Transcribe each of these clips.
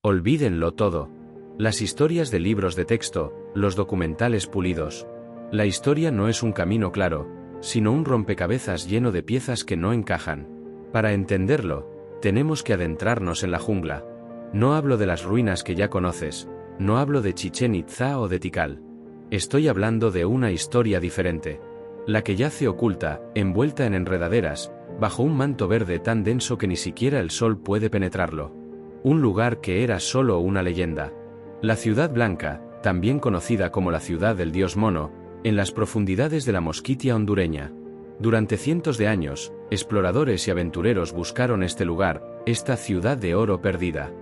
Olvídenlo todo. Las historias de libros de texto, los documentales pulidos. La historia no es un camino claro, sino un rompecabezas lleno de piezas que no encajan. Para entenderlo, tenemos que adentrarnos en la jungla. No hablo de las ruinas que ya conoces, no hablo de Chichén Itzá o de Tikal. Estoy hablando de una historia diferente. La que yace oculta, envuelta en enredaderas, bajo un manto verde tan denso que ni siquiera el sol puede penetrarlo. Un lugar que era solo una leyenda. La Ciudad Blanca, también conocida como la ciudad del dios Mono, en las profundidades de la Mosquitia hondureña. Durante cientos de años, exploradores y aventureros buscaron este lugar, esta ciudad de oro perdida.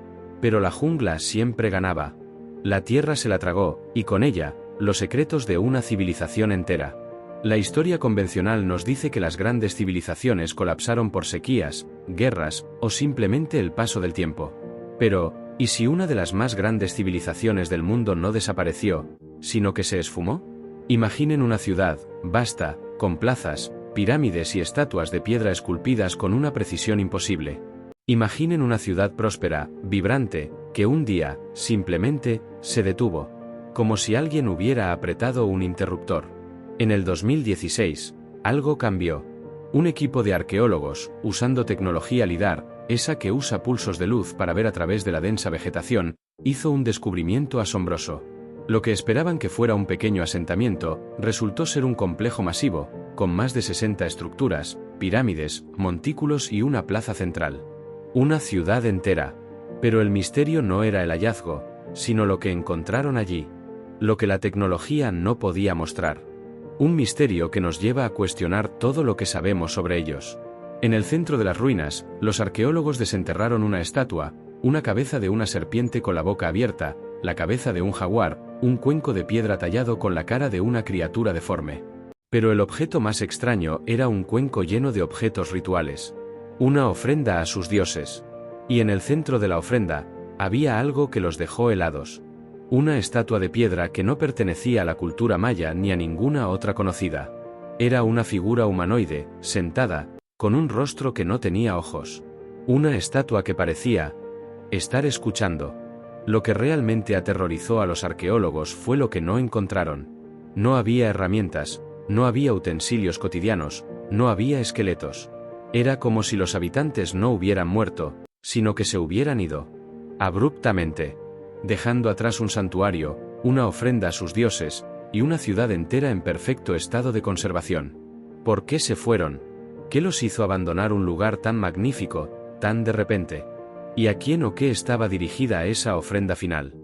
Pero la jungla siempre ganaba. La tierra se la tragó, y con ella, los secretos de una civilización entera. La historia convencional nos dice que las grandes civilizaciones colapsaron por sequías, guerras, o simplemente el paso del tiempo. Pero, ¿y si una de las más grandes civilizaciones del mundo no desapareció, sino que se esfumó? Imaginen una ciudad, vasta, con plazas, pirámides y estatuas de piedra esculpidas con una precisión imposible. Imaginen una ciudad próspera, vibrante, que un día, simplemente, se detuvo. Como si alguien hubiera apretado un interruptor. En el 2016, algo cambió. Un equipo de arqueólogos, usando tecnología LIDAR, esa que usa pulsos de luz para ver a través de la densa vegetación, hizo un descubrimiento asombroso. Lo que esperaban que fuera un pequeño asentamiento, resultó ser un complejo masivo, con más de 60 estructuras, pirámides, montículos y una plaza central. Una ciudad entera. Pero el misterio no era el hallazgo, sino lo que encontraron allí. Lo que la tecnología no podía mostrar. Un misterio que nos lleva a cuestionar todo lo que sabemos sobre ellos. En el centro de las ruinas, los arqueólogos desenterraron una estatua, una cabeza de una serpiente con la boca abierta, la cabeza de un jaguar, un cuenco de piedra tallado con la cara de una criatura deforme. Pero el objeto más extraño era un cuenco lleno de objetos rituales. Una ofrenda a sus dioses. Y en el centro de la ofrenda, había algo que los dejó helados. Una estatua de piedra que no pertenecía a la cultura maya ni a ninguna otra conocida. Era una figura humanoide, sentada, con un rostro que no tenía ojos. Una estatua que parecía estar escuchando. Lo que realmente aterrorizó a los arqueólogos fue lo que no encontraron. No había herramientas, no había utensilios cotidianos, no había esqueletos. Era como si los habitantes no hubieran muerto, sino que se hubieran ido. Abruptamente. Dejando atrás un santuario, una ofrenda a sus dioses, y una ciudad entera en perfecto estado de conservación. ¿Por qué se fueron? ¿Qué los hizo abandonar un lugar tan magnífico, tan de repente? ¿Y a quién o qué estaba dirigida esa ofrenda final?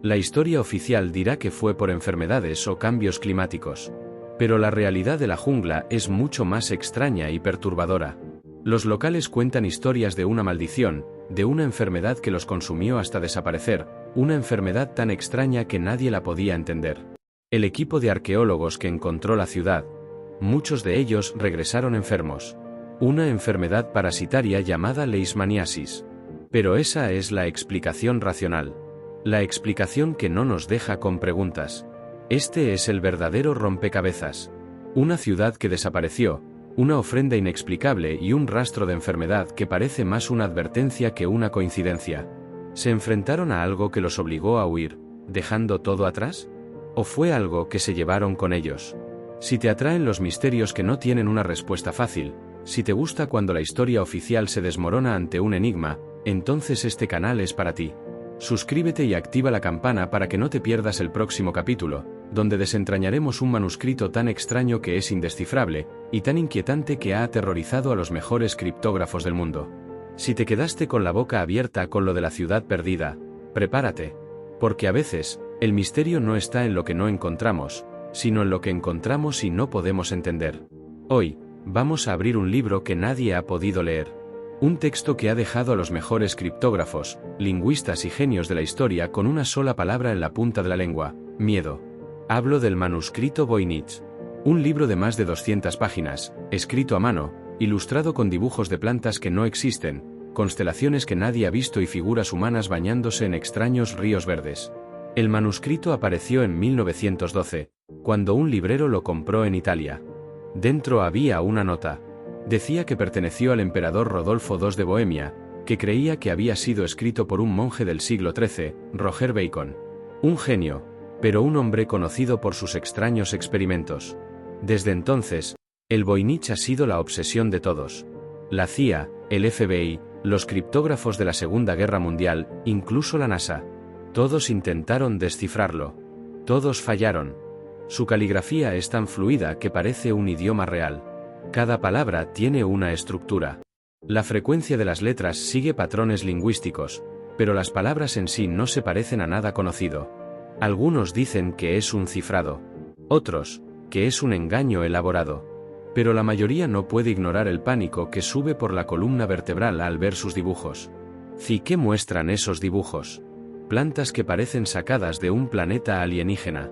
La historia oficial dirá que fue por enfermedades o cambios climáticos. Pero la realidad de la jungla es mucho más extraña y perturbadora. Los locales cuentan historias de una maldición, de una enfermedad que los consumió hasta desaparecer, una enfermedad tan extraña que nadie la podía entender. El equipo de arqueólogos que encontró la ciudad, muchos de ellos regresaron enfermos. Una enfermedad parasitaria llamada leishmaniasis. Pero esa es la explicación racional. La explicación que no nos deja con preguntas. Este es el verdadero rompecabezas. Una ciudad que desapareció, una ofrenda inexplicable y un rastro de enfermedad que parece más una advertencia que una coincidencia. ¿Se enfrentaron a algo que los obligó a huir, dejando todo atrás? ¿O fue algo que se llevaron con ellos? Si te atraen los misterios que no tienen una respuesta fácil, si te gusta cuando la historia oficial se desmorona ante un enigma, entonces este canal es para ti. Suscríbete y activa la campana para que no te pierdas el próximo capítulo, donde desentrañaremos un manuscrito tan extraño que es indescifrable, y tan inquietante que ha aterrorizado a los mejores criptógrafos del mundo. Si te quedaste con la boca abierta con lo de la ciudad perdida, prepárate. Porque a veces, el misterio no está en lo que no encontramos, sino en lo que encontramos y no podemos entender. Hoy, vamos a abrir un libro que nadie ha podido leer. Un texto que ha dejado a los mejores criptógrafos, lingüistas y genios de la historia con una sola palabra en la punta de la lengua: miedo. Hablo del manuscrito Voynich. Un libro de más de 200 páginas, escrito a mano, ilustrado con dibujos de plantas que no existen, constelaciones que nadie ha visto y figuras humanas bañándose en extraños ríos verdes. El manuscrito apareció en 1912, cuando un librero lo compró en Italia. Dentro había una nota. Decía que perteneció al emperador Rodolfo II de Bohemia, que creía que había sido escrito por un monje del siglo XIII, Roger Bacon. Un genio, pero un hombre conocido por sus extraños experimentos. Desde entonces, el Voynich ha sido la obsesión de todos. La CIA, el FBI, los criptógrafos de la Segunda Guerra Mundial, incluso la NASA. Todos intentaron descifrarlo. Todos fallaron. Su caligrafía es tan fluida que parece un idioma real. Cada palabra tiene una estructura. La frecuencia de las letras sigue patrones lingüísticos, pero las palabras en sí no se parecen a nada conocido. Algunos dicen que es un cifrado. Otros, que es un engaño elaborado. Pero la mayoría no puede ignorar el pánico que sube por la columna vertebral al ver sus dibujos. ¿Qué muestran esos dibujos? Plantas que parecen sacadas de un planeta alienígena.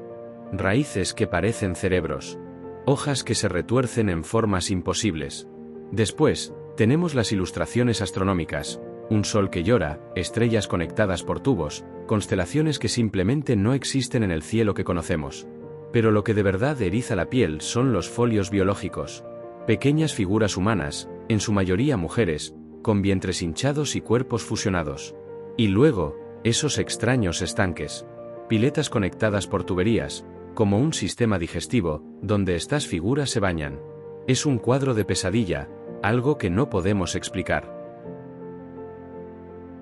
Raíces que parecen cerebros. Hojas que se retuercen en formas imposibles. Después, tenemos las ilustraciones astronómicas. Un sol que llora, estrellas conectadas por tubos, constelaciones que simplemente no existen en el cielo que conocemos. Pero lo que de verdad eriza la piel son los folios biológicos. Pequeñas figuras humanas, en su mayoría mujeres, con vientres hinchados y cuerpos fusionados. Y luego, esos extraños estanques. Piletas conectadas por tuberías, como un sistema digestivo, donde estas figuras se bañan. Es un cuadro de pesadilla, algo que no podemos explicar.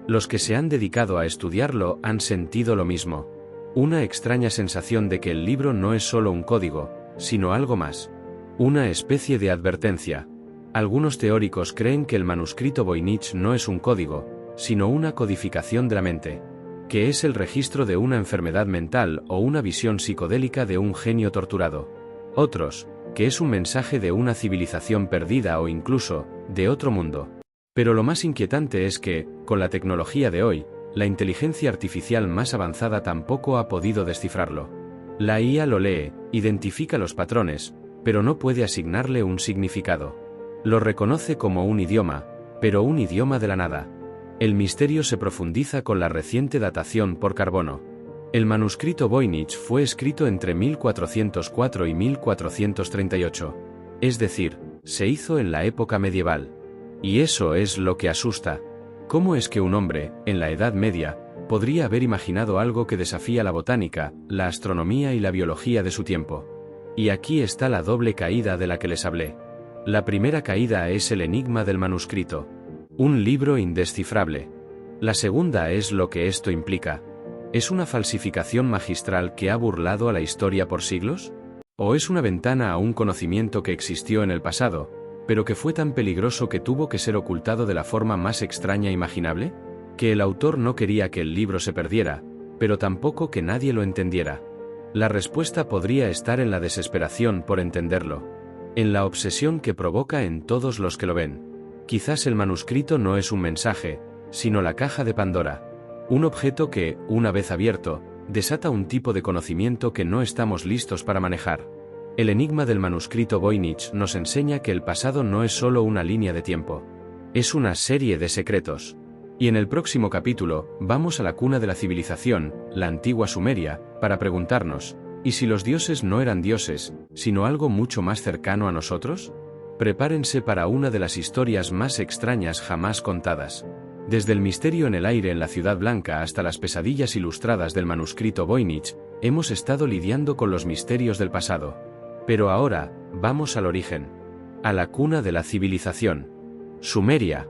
Los que se han dedicado a estudiarlo han sentido lo mismo. Una extraña sensación de que el libro no es solo un código, sino algo más. Una especie de advertencia. Algunos teóricos creen que el manuscrito Voynich no es un código, sino una codificación de la mente. Que es el registro de una enfermedad mental o una visión psicodélica de un genio torturado. Otros, que es un mensaje de una civilización perdida o incluso, de otro mundo. Pero lo más inquietante es que, con la tecnología de hoy, la inteligencia artificial más avanzada tampoco ha podido descifrarlo. La IA lo lee, identifica los patrones, pero no puede asignarle un significado. Lo reconoce como un idioma, pero un idioma de la nada. El misterio se profundiza con la reciente datación por carbono. El manuscrito Voynich fue escrito entre 1404 y 1438. Es decir, se hizo en la época medieval. Y eso es lo que asusta. ¿Cómo es que un hombre, en la Edad Media, podría haber imaginado algo que desafía la botánica, la astronomía y la biología de su tiempo? Y aquí está la doble caída de la que les hablé. La primera caída es el enigma del manuscrito. Un libro indescifrable. La segunda es lo que esto implica. ¿Es una falsificación magistral que ha burlado a la historia por siglos? ¿O es una ventana a un conocimiento que existió en el pasado, pero que fue tan peligroso que tuvo que ser ocultado de la forma más extraña imaginable? Que el autor no quería que el libro se perdiera, pero tampoco que nadie lo entendiera. La respuesta podría estar en la desesperación por entenderlo, en la obsesión que provoca en todos los que lo ven. Quizás el manuscrito no es un mensaje, sino la caja de Pandora. Un objeto que, una vez abierto, desata un tipo de conocimiento que no estamos listos para manejar. El enigma del manuscrito Voynich nos enseña que el pasado no es solo una línea de tiempo. Es una serie de secretos. Y en el próximo capítulo, vamos a la cuna de la civilización, la antigua Sumeria, para preguntarnos, ¿y si los dioses no eran dioses, sino algo mucho más cercano a nosotros? Prepárense para una de las historias más extrañas jamás contadas. Desde el misterio en el aire en la Ciudad Blanca hasta las pesadillas ilustradas del manuscrito Voynich, hemos estado lidiando con los misterios del pasado. Pero ahora, vamos al origen. A la cuna de la civilización. Sumeria.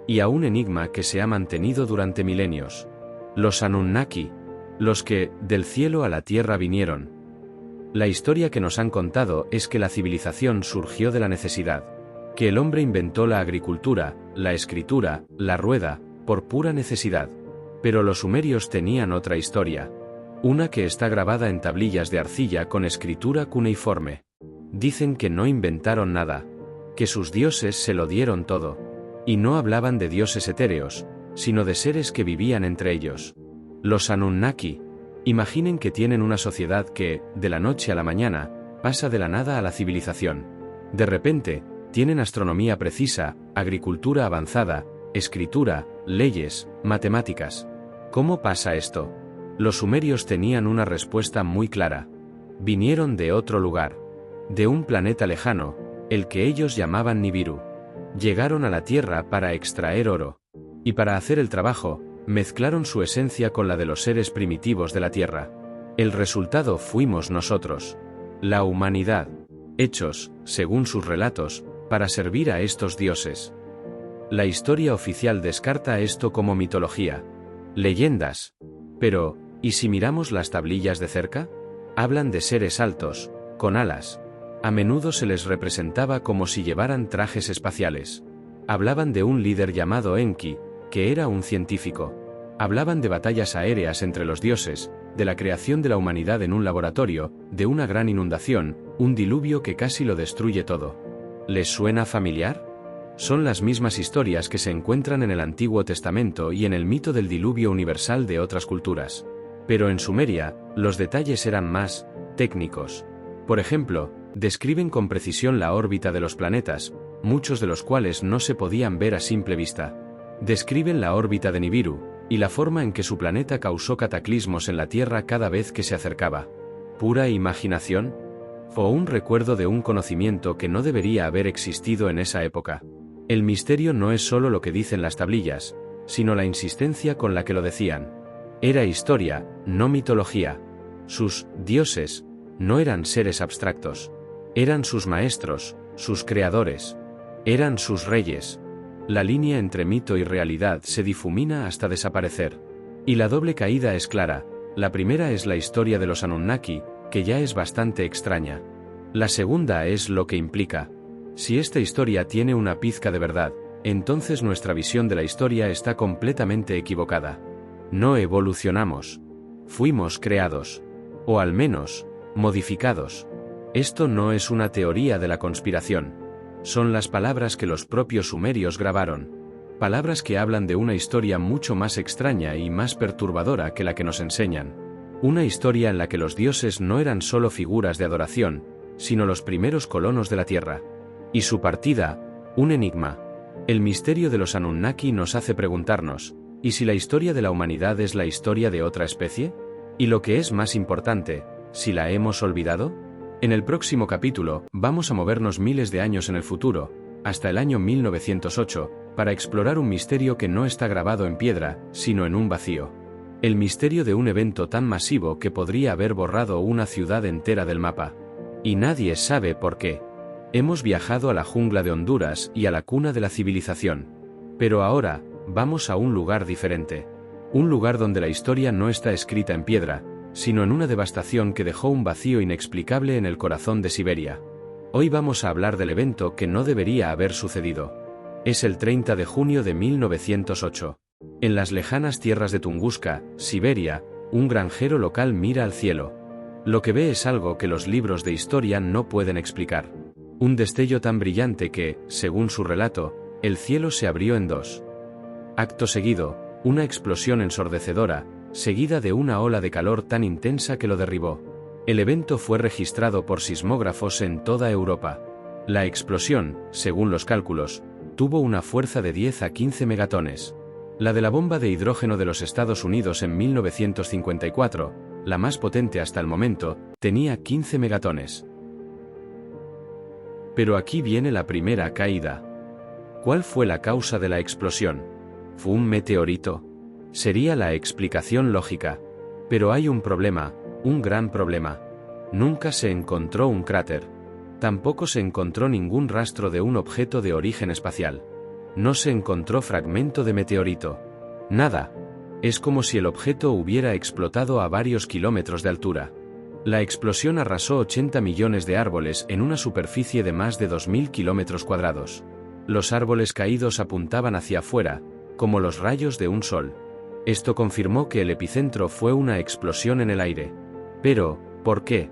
Y a un enigma que se ha mantenido durante milenios. Los Anunnaki. Los que, del cielo a la tierra vinieron. La historia que nos han contado es que la civilización surgió de la necesidad. Que el hombre inventó la agricultura, la escritura, la rueda, por pura necesidad. Pero los sumerios tenían otra historia. Una que está grabada en tablillas de arcilla con escritura cuneiforme. Dicen que no inventaron nada. Que sus dioses se lo dieron todo. Y no hablaban de dioses etéreos, sino de seres que vivían entre ellos. Los Anunnaki. Imaginen que tienen una sociedad que, de la noche a la mañana, pasa de la nada a la civilización. De repente, tienen astronomía precisa, agricultura avanzada, escritura, leyes, matemáticas. ¿Cómo pasa esto? Los sumerios tenían una respuesta muy clara. Vinieron de otro lugar. De un planeta lejano, el que ellos llamaban Nibiru. Llegaron a la Tierra para extraer oro. Y para hacer el trabajo, mezclaron su esencia con la de los seres primitivos de la Tierra. El resultado fuimos nosotros. La humanidad. Hechos, según sus relatos, para servir a estos dioses. La historia oficial descarta esto como mitología. Leyendas. Pero, ¿y si miramos las tablillas de cerca? Hablan de seres altos, con alas. A menudo se les representaba como si llevaran trajes espaciales. Hablaban de un líder llamado Enki, que era un científico. Hablaban de batallas aéreas entre los dioses, de la creación de la humanidad en un laboratorio, de una gran inundación, un diluvio que casi lo destruye todo. ¿Les suena familiar? Son las mismas historias que se encuentran en el Antiguo Testamento y en el mito del diluvio universal de otras culturas. Pero en Sumeria, los detalles eran más técnicos. Por ejemplo, describen con precisión la órbita de los planetas, muchos de los cuales no se podían ver a simple vista. Describen la órbita de Nibiru, y la forma en que su planeta causó cataclismos en la Tierra cada vez que se acercaba. ¿Pura imaginación? ¿O un recuerdo de un conocimiento que no debería haber existido en esa época? El misterio no es solo lo que dicen las tablillas, sino la insistencia con la que lo decían. Era historia, no mitología. Sus dioses no eran seres abstractos. Eran sus maestros, sus creadores. Eran sus reyes. La línea entre mito y realidad se difumina hasta desaparecer. Y la doble caída es clara. La primera es la historia de los Anunnaki, que ya es bastante extraña. La segunda es lo que implica. Si esta historia tiene una pizca de verdad, entonces nuestra visión de la historia está completamente equivocada. No evolucionamos. Fuimos creados. O al menos, modificados. Esto no es una teoría de la conspiración. Son las palabras que los propios sumerios grabaron. Palabras que hablan de una historia mucho más extraña y más perturbadora que la que nos enseñan. Una historia en la que los dioses no eran solo figuras de adoración, sino los primeros colonos de la Tierra. Y su partida, un enigma. El misterio de los Anunnaki nos hace preguntarnos, ¿y si la historia de la humanidad es la historia de otra especie? Y lo que es más importante, ¿si la hemos olvidado? En el próximo capítulo, vamos a movernos miles de años en el futuro, hasta el año 1908, para explorar un misterio que no está grabado en piedra, sino en un vacío. El misterio de un evento tan masivo que podría haber borrado una ciudad entera del mapa. Y nadie sabe por qué. Hemos viajado a la jungla de Honduras y a la cuna de la civilización. Pero ahora, vamos a un lugar diferente. Un lugar donde la historia no está escrita en piedra, sino en una devastación que dejó un vacío inexplicable en el corazón de Siberia. Hoy vamos a hablar del evento que no debería haber sucedido. Es el 30 de junio de 1908. En las lejanas tierras de Tunguska, Siberia, un granjero local mira al cielo. Lo que ve es algo que los libros de historia no pueden explicar. Un destello tan brillante que, según su relato, el cielo se abrió en dos. Acto seguido, una explosión ensordecedora, seguida de una ola de calor tan intensa que lo derribó. El evento fue registrado por sismógrafos en toda Europa. La explosión, según los cálculos, tuvo una fuerza de 10 a 15 megatones. La de la bomba de hidrógeno de los Estados Unidos en 1954, la más potente hasta el momento, tenía 15 megatones. Pero aquí viene la primera caída. ¿Cuál fue la causa de la explosión? ¿Fue un meteorito? Sería la explicación lógica. Pero hay un problema, un gran problema. Nunca se encontró un cráter. Tampoco se encontró ningún rastro de un objeto de origen espacial. No se encontró fragmento de meteorito. Nada. Es como si el objeto hubiera explotado a varios kilómetros de altura. La explosión arrasó 80 millones de árboles en una superficie de más de 2.000 kilómetros cuadrados. Los árboles caídos apuntaban hacia afuera, como los rayos de un sol. Esto confirmó que el epicentro fue una explosión en el aire. Pero, ¿por qué?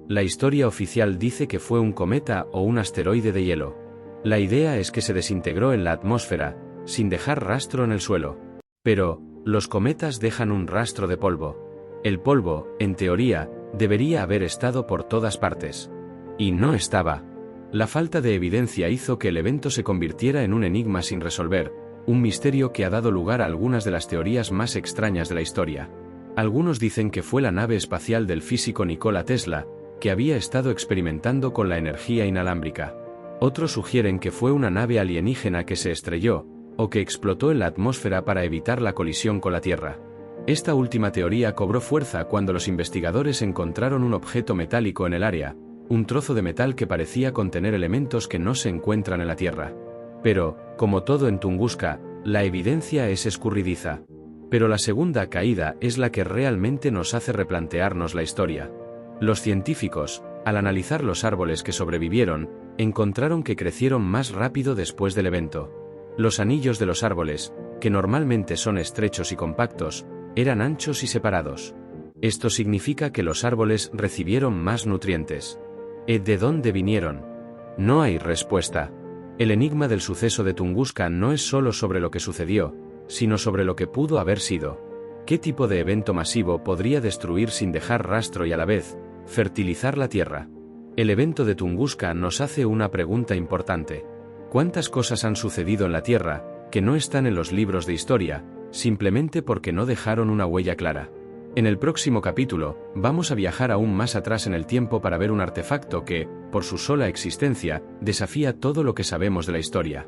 La historia oficial dice que fue un cometa o un asteroide de hielo. La idea es que se desintegró en la atmósfera, sin dejar rastro en el suelo. Pero, los cometas dejan un rastro de polvo. El polvo, en teoría, debería haber estado por todas partes. Y no estaba. La falta de evidencia hizo que el evento se convirtiera en un enigma sin resolver, un misterio que ha dado lugar a algunas de las teorías más extrañas de la historia. Algunos dicen que fue la nave espacial del físico Nikola Tesla, que había estado experimentando con la energía inalámbrica. Otros sugieren que fue una nave alienígena que se estrelló, o que explotó en la atmósfera para evitar la colisión con la Tierra. Esta última teoría cobró fuerza cuando los investigadores encontraron un objeto metálico en el área, un trozo de metal que parecía contener elementos que no se encuentran en la Tierra. Pero, como todo en Tunguska, la evidencia es escurridiza. Pero la segunda caída es la que realmente nos hace replantearnos la historia. Los científicos, al analizar los árboles que sobrevivieron, encontraron que crecieron más rápido después del evento. Los anillos de los árboles, que normalmente son estrechos y compactos, eran anchos y separados. Esto significa que los árboles recibieron más nutrientes. ¿De dónde vinieron? No hay respuesta. El enigma del suceso de Tunguska no es solo sobre lo que sucedió, sino sobre lo que pudo haber sido. ¿Qué tipo de evento masivo podría destruir sin dejar rastro y a la vez, fertilizar la Tierra? El evento de Tunguska nos hace una pregunta importante. ¿Cuántas cosas han sucedido en la Tierra, que no están en los libros de historia, simplemente porque no dejaron una huella clara? En el próximo capítulo, vamos a viajar aún más atrás en el tiempo para ver un artefacto que, por su sola existencia, desafía todo lo que sabemos de la historia.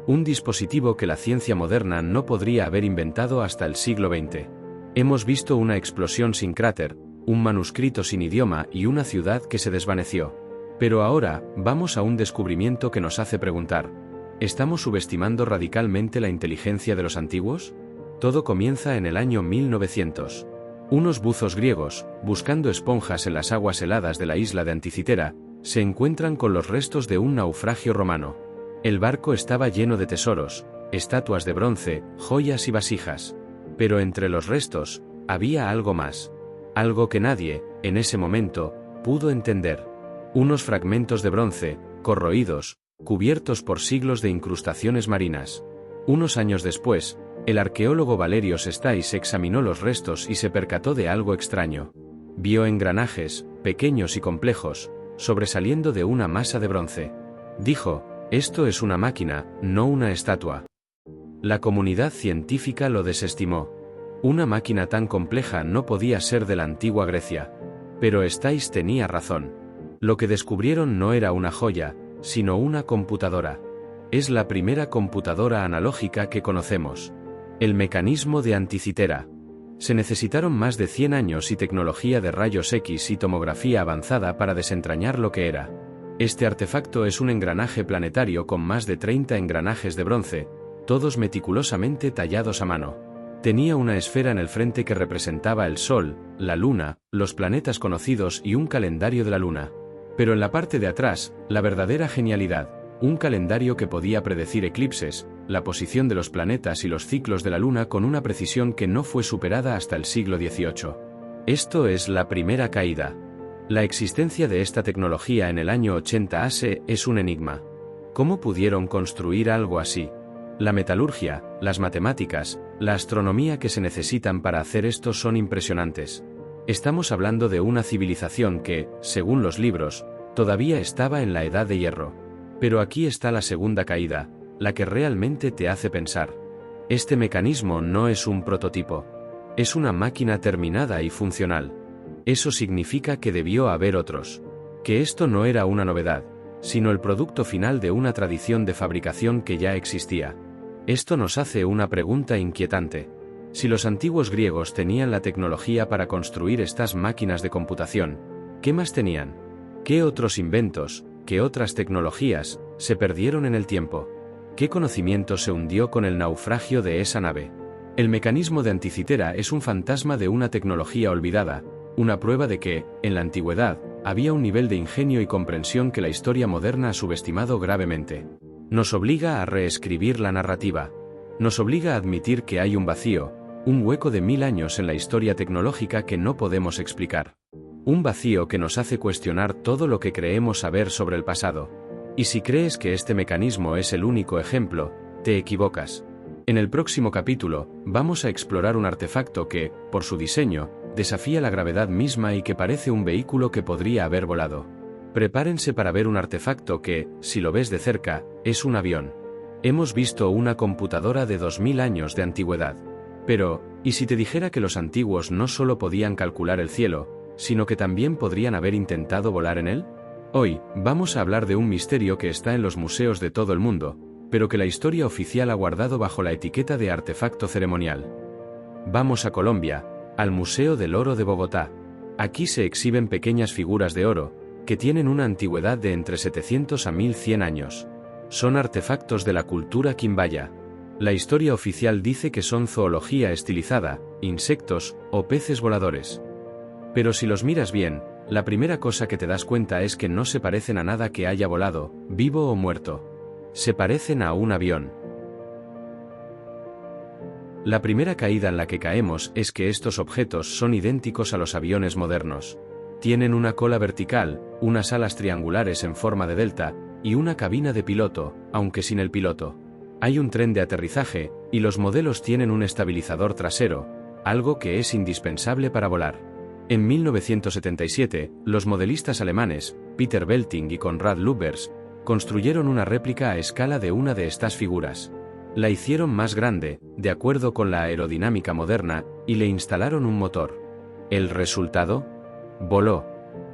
Un dispositivo que la ciencia moderna no podría haber inventado hasta el siglo XX. Hemos visto una explosión sin cráter, un manuscrito sin idioma y una ciudad que se desvaneció. Pero ahora, vamos a un descubrimiento que nos hace preguntar: ¿estamos subestimando radicalmente la inteligencia de los antiguos? Todo comienza en el año 1900. Unos buzos griegos, buscando esponjas en las aguas heladas de la isla de Anticitera, se encuentran con los restos de un naufragio romano. El barco estaba lleno de tesoros, estatuas de bronce, joyas y vasijas. Pero entre los restos, había algo más. Algo que nadie, en ese momento, pudo entender. Unos fragmentos de bronce, corroídos, cubiertos por siglos de incrustaciones marinas. Unos años después, el arqueólogo Valerio Sestais examinó los restos y se percató de algo extraño. Vio engranajes, pequeños y complejos, sobresaliendo de una masa de bronce. Dijo: «Esto es una máquina, no una estatua». La comunidad científica lo desestimó. Una máquina tan compleja no podía ser de la antigua Grecia. Pero Sestais tenía razón. Lo que descubrieron no era una joya, sino una computadora. Es la primera computadora analógica que conocemos. El mecanismo de Anticitera. Se necesitaron más de 100 años y tecnología de rayos X y tomografía avanzada para desentrañar lo que era. Este artefacto es un engranaje planetario con más de 30 engranajes de bronce, todos meticulosamente tallados a mano. Tenía una esfera en el frente que representaba el Sol, la Luna, los planetas conocidos y un calendario de la Luna. Pero en la parte de atrás, la verdadera genialidad: un calendario que podía predecir eclipses, la posición de los planetas y los ciclos de la Luna con una precisión que no fue superada hasta el siglo XVIII. Esto es la primera caída. La existencia de esta tecnología en el año 80 AS es un enigma. ¿Cómo pudieron construir algo así? La metalurgia, las matemáticas, la astronomía que se necesitan para hacer esto son impresionantes. Estamos hablando de una civilización que, según los libros, todavía estaba en la Edad de Hierro. Pero aquí está la segunda caída, la que realmente te hace pensar. Este mecanismo no es un prototipo. Es una máquina terminada y funcional. Eso significa que debió haber otros. Que esto no era una novedad, sino el producto final de una tradición de fabricación que ya existía. Esto nos hace una pregunta inquietante. Si los antiguos griegos tenían la tecnología para construir estas máquinas de computación, ¿qué más tenían? ¿Qué otros inventos, qué otras tecnologías, se perdieron en el tiempo? ¿Qué conocimiento se hundió con el naufragio de esa nave? El mecanismo de Anticitera es un fantasma de una tecnología olvidada, una prueba de que, en la antigüedad, había un nivel de ingenio y comprensión que la historia moderna ha subestimado gravemente. Nos obliga a reescribir la narrativa. Nos obliga a admitir que hay un vacío, un hueco de 1000 años en la historia tecnológica que no podemos explicar. Un vacío que nos hace cuestionar todo lo que creemos saber sobre el pasado. Y si crees que este mecanismo es el único ejemplo, te equivocas. En el próximo capítulo, vamos a explorar un artefacto que, por su diseño, desafía la gravedad misma y que parece un vehículo que podría haber volado. Prepárense para ver un artefacto que, si lo ves de cerca, es un avión. Hemos visto una computadora de 2000 años de antigüedad. Pero, ¿y si te dijera que los antiguos no solo podían calcular el cielo, sino que también podrían haber intentado volar en él? Hoy, vamos a hablar de un misterio que está en los museos de todo el mundo, pero que la historia oficial ha guardado bajo la etiqueta de artefacto ceremonial. Vamos a Colombia, al Museo del Oro de Bogotá. Aquí se exhiben pequeñas figuras de oro, que tienen una antigüedad de entre 700 a 1100 años. Son artefactos de la cultura quimbaya. La historia oficial dice que son zoología estilizada, insectos o peces voladores. Pero si los miras bien, la primera cosa que te das cuenta es que no se parecen a nada que haya volado, vivo o muerto. Se parecen a un avión. La primera caída en la que caemos es que estos objetos son idénticos a los aviones modernos. Tienen una cola vertical, unas alas triangulares en forma de delta, y una cabina de piloto, aunque sin el piloto. Hay un tren de aterrizaje, y los modelos tienen un estabilizador trasero, algo que es indispensable para volar. En 1977, los modelistas alemanes, Peter Belting y Konrad Lubbers, construyeron una réplica a escala de una de estas figuras. La hicieron más grande, de acuerdo con la aerodinámica moderna, y le instalaron un motor. ¿El resultado? Voló.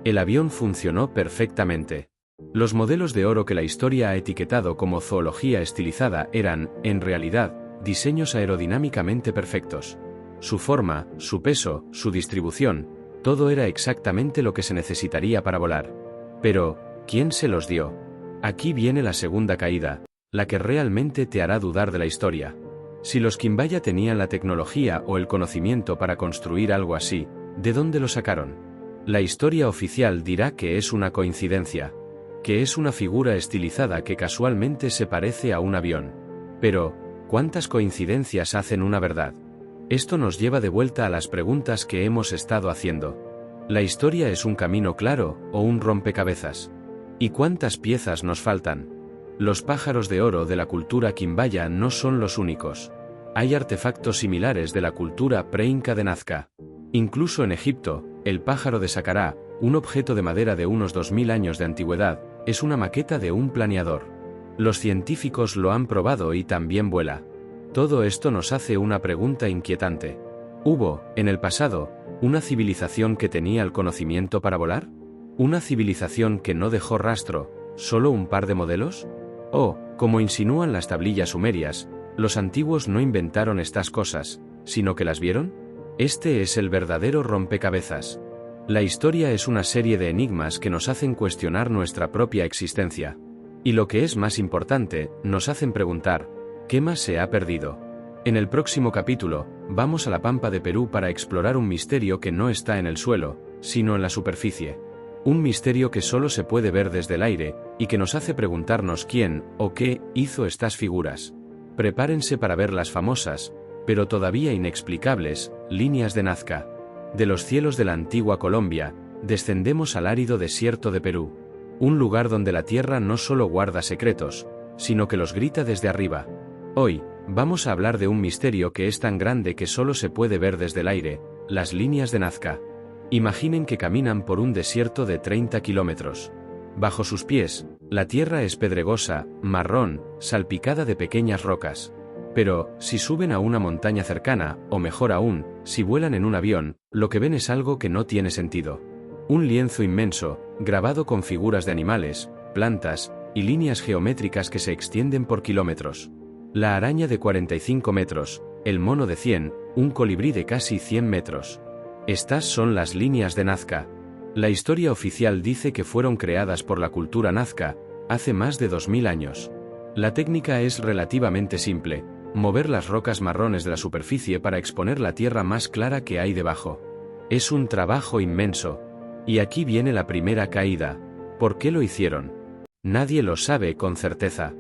El avión funcionó perfectamente. Los modelos de oro que la historia ha etiquetado como zoología estilizada eran, en realidad, diseños aerodinámicamente perfectos. Su forma, su peso, su distribución, todo era exactamente lo que se necesitaría para volar. Pero, ¿quién se los dio? Aquí viene la segunda caída, la que realmente te hará dudar de la historia. Si los quimbaya tenían la tecnología o el conocimiento para construir algo así, ¿de dónde lo sacaron? La historia oficial dirá que es una coincidencia, que es una figura estilizada que casualmente se parece a un avión. Pero, ¿cuántas coincidencias hacen una verdad? Esto nos lleva de vuelta a las preguntas que hemos estado haciendo. ¿La historia es un camino claro o un rompecabezas? ¿Y cuántas piezas nos faltan? Los pájaros de oro de la cultura quimbaya no son los únicos. Hay artefactos similares de la cultura pre-inca de Nazca. Incluso en Egipto, el pájaro de Saqqara, un objeto de madera de unos 2000 años de antigüedad, es una maqueta de un planeador. Los científicos lo han probado y también vuela. Todo esto nos hace una pregunta inquietante. ¿Hubo, en el pasado, una civilización que tenía el conocimiento para volar? ¿Una civilización que no dejó rastro, solo un par de modelos? O, como insinúan las tablillas sumerias, ¿los antiguos no inventaron estas cosas, sino que las vieron? Este es el verdadero rompecabezas. La historia es una serie de enigmas que nos hacen cuestionar nuestra propia existencia. Y lo que es más importante, nos hacen preguntar, ¿qué más se ha perdido? En el próximo capítulo, vamos a la Pampa de Perú para explorar un misterio que no está en el suelo, sino en la superficie. Un misterio que solo se puede ver desde el aire, y que nos hace preguntarnos quién, o qué, hizo estas figuras. Prepárense para ver las famosas, pero todavía inexplicables, líneas de Nazca. De los cielos de la antigua Colombia, descendemos al árido desierto de Perú. Un lugar donde la tierra no solo guarda secretos, sino que los grita desde arriba. Hoy, vamos a hablar de un misterio que es tan grande que solo se puede ver desde el aire, las líneas de Nazca. Imaginen que caminan por un desierto de 30 kilómetros. Bajo sus pies, la tierra es pedregosa, marrón, salpicada de pequeñas rocas. Pero, si suben a una montaña cercana, o mejor aún, si vuelan en un avión, lo que ven es algo que no tiene sentido. Un lienzo inmenso, grabado con figuras de animales, plantas, y líneas geométricas que se extienden por kilómetros. La araña de 45 metros, el mono de 100, un colibrí de casi 100 metros. Estas son las líneas de Nazca. La historia oficial dice que fueron creadas por la cultura Nazca, hace más de 2000 años. La técnica es relativamente simple. Mover las rocas marrones de la superficie para exponer la tierra más clara que hay debajo. Es un trabajo inmenso. Y aquí viene la primera caída. ¿Por qué lo hicieron? Nadie lo sabe con certeza.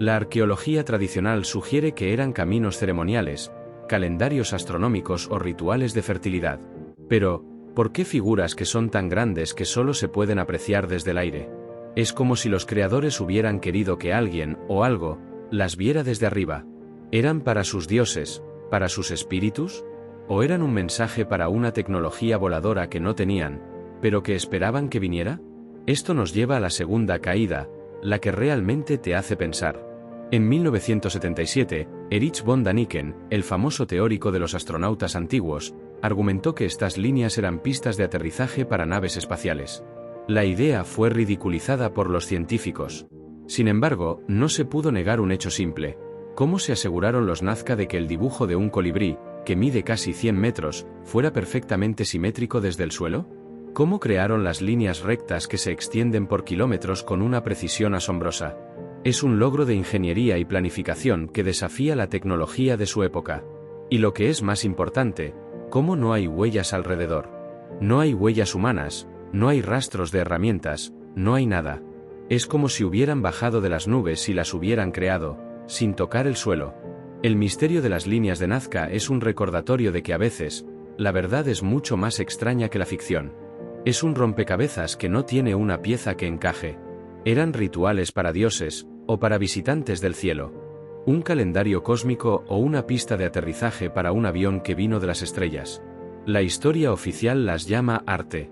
La arqueología tradicional sugiere que eran caminos ceremoniales, calendarios astronómicos o rituales de fertilidad. Pero, ¿por qué figuras que son tan grandes que solo se pueden apreciar desde el aire? Es como si los creadores hubieran querido que alguien, o algo, las viera desde arriba. ¿Eran para sus dioses, para sus espíritus? ¿O eran un mensaje para una tecnología voladora que no tenían, pero que esperaban que viniera? Esto nos lleva a la segunda caída, la que realmente te hace pensar. En 1977, Erich von Däniken, el famoso teórico de los astronautas antiguos, argumentó que estas líneas eran pistas de aterrizaje para naves espaciales. La idea fue ridiculizada por los científicos. Sin embargo, no se pudo negar un hecho simple. ¿Cómo se aseguraron los Nazca de que el dibujo de un colibrí, que mide casi 100 metros, fuera perfectamente simétrico desde el suelo? ¿Cómo crearon las líneas rectas que se extienden por kilómetros con una precisión asombrosa? Es un logro de ingeniería y planificación que desafía la tecnología de su época. Y lo que es más importante, ¿cómo no hay huellas alrededor? No hay huellas humanas, no hay rastros de herramientas, no hay nada. Es como si hubieran bajado de las nubes y las hubieran creado, sin tocar el suelo. El misterio de las líneas de Nazca es un recordatorio de que a veces, la verdad es mucho más extraña que la ficción. Es un rompecabezas que no tiene una pieza que encaje. Eran rituales para dioses, o para visitantes del cielo. Un calendario cósmico o una pista de aterrizaje para un avión que vino de las estrellas. La historia oficial las llama arte.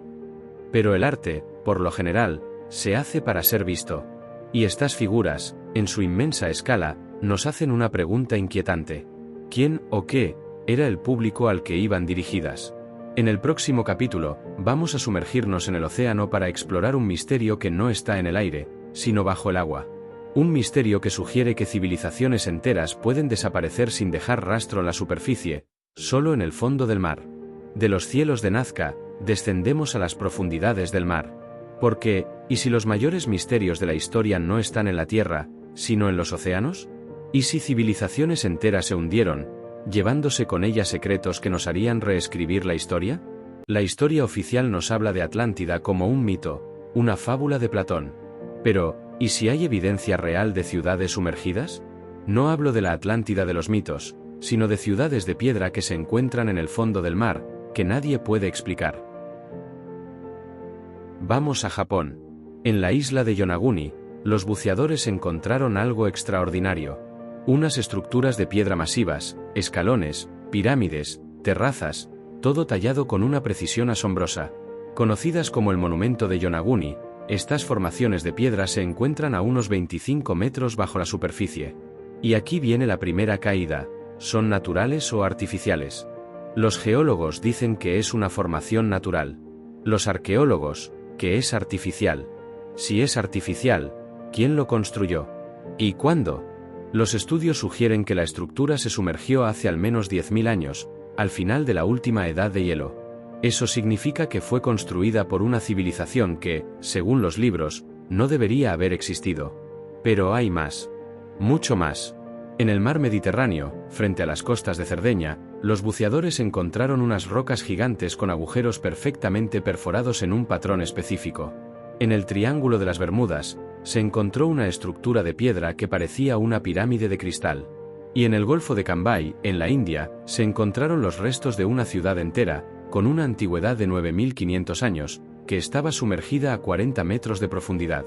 Pero el arte, por lo general, se hace para ser visto. Y estas figuras, en su inmensa escala, nos hacen una pregunta inquietante. ¿Quién o qué era el público al que iban dirigidas? En el próximo capítulo, vamos a sumergirnos en el océano para explorar un misterio que no está en el aire, sino bajo el agua. Un misterio que sugiere que civilizaciones enteras pueden desaparecer sin dejar rastro en la superficie, solo en el fondo del mar. De los cielos de Nazca, descendemos a las profundidades del mar. Porque, ¿y si los mayores misterios de la historia no están en la Tierra, sino en los océanos? ¿Y si civilizaciones enteras se hundieron, llevándose con ellas secretos que nos harían reescribir la historia? La historia oficial nos habla de Atlántida como un mito, una fábula de Platón. Pero, ¿y si hay evidencia real de ciudades sumergidas? No hablo de la Atlántida de los mitos, sino de ciudades de piedra que se encuentran en el fondo del mar, que nadie puede explicar. Vamos a Japón. En la isla de Yonaguni, los buceadores encontraron algo extraordinario. Unas estructuras de piedra masivas, escalones, pirámides, terrazas, todo tallado con una precisión asombrosa. Conocidas como el monumento de Yonaguni, estas formaciones de piedra se encuentran a unos 25 metros bajo la superficie. Y aquí viene la primera caída: ¿son naturales o artificiales? Los geólogos dicen que es una formación natural. Los arqueólogos, que es artificial. Si es artificial, ¿quién lo construyó? ¿Y cuándo? Los estudios sugieren que la estructura se sumergió hace al menos 10.000 años, al final de la última edad de hielo. Eso significa que fue construida por una civilización que, según los libros, no debería haber existido. Pero hay más. Mucho más. En el mar Mediterráneo, frente a las costas de Cerdeña, los buceadores encontraron unas rocas gigantes con agujeros perfectamente perforados en un patrón específico. En el Triángulo de las Bermudas, se encontró una estructura de piedra que parecía una pirámide de cristal. Y en el Golfo de Cambay, en la India, se encontraron los restos de una ciudad entera, con una antigüedad de 9.500 años, que estaba sumergida a 40 metros de profundidad.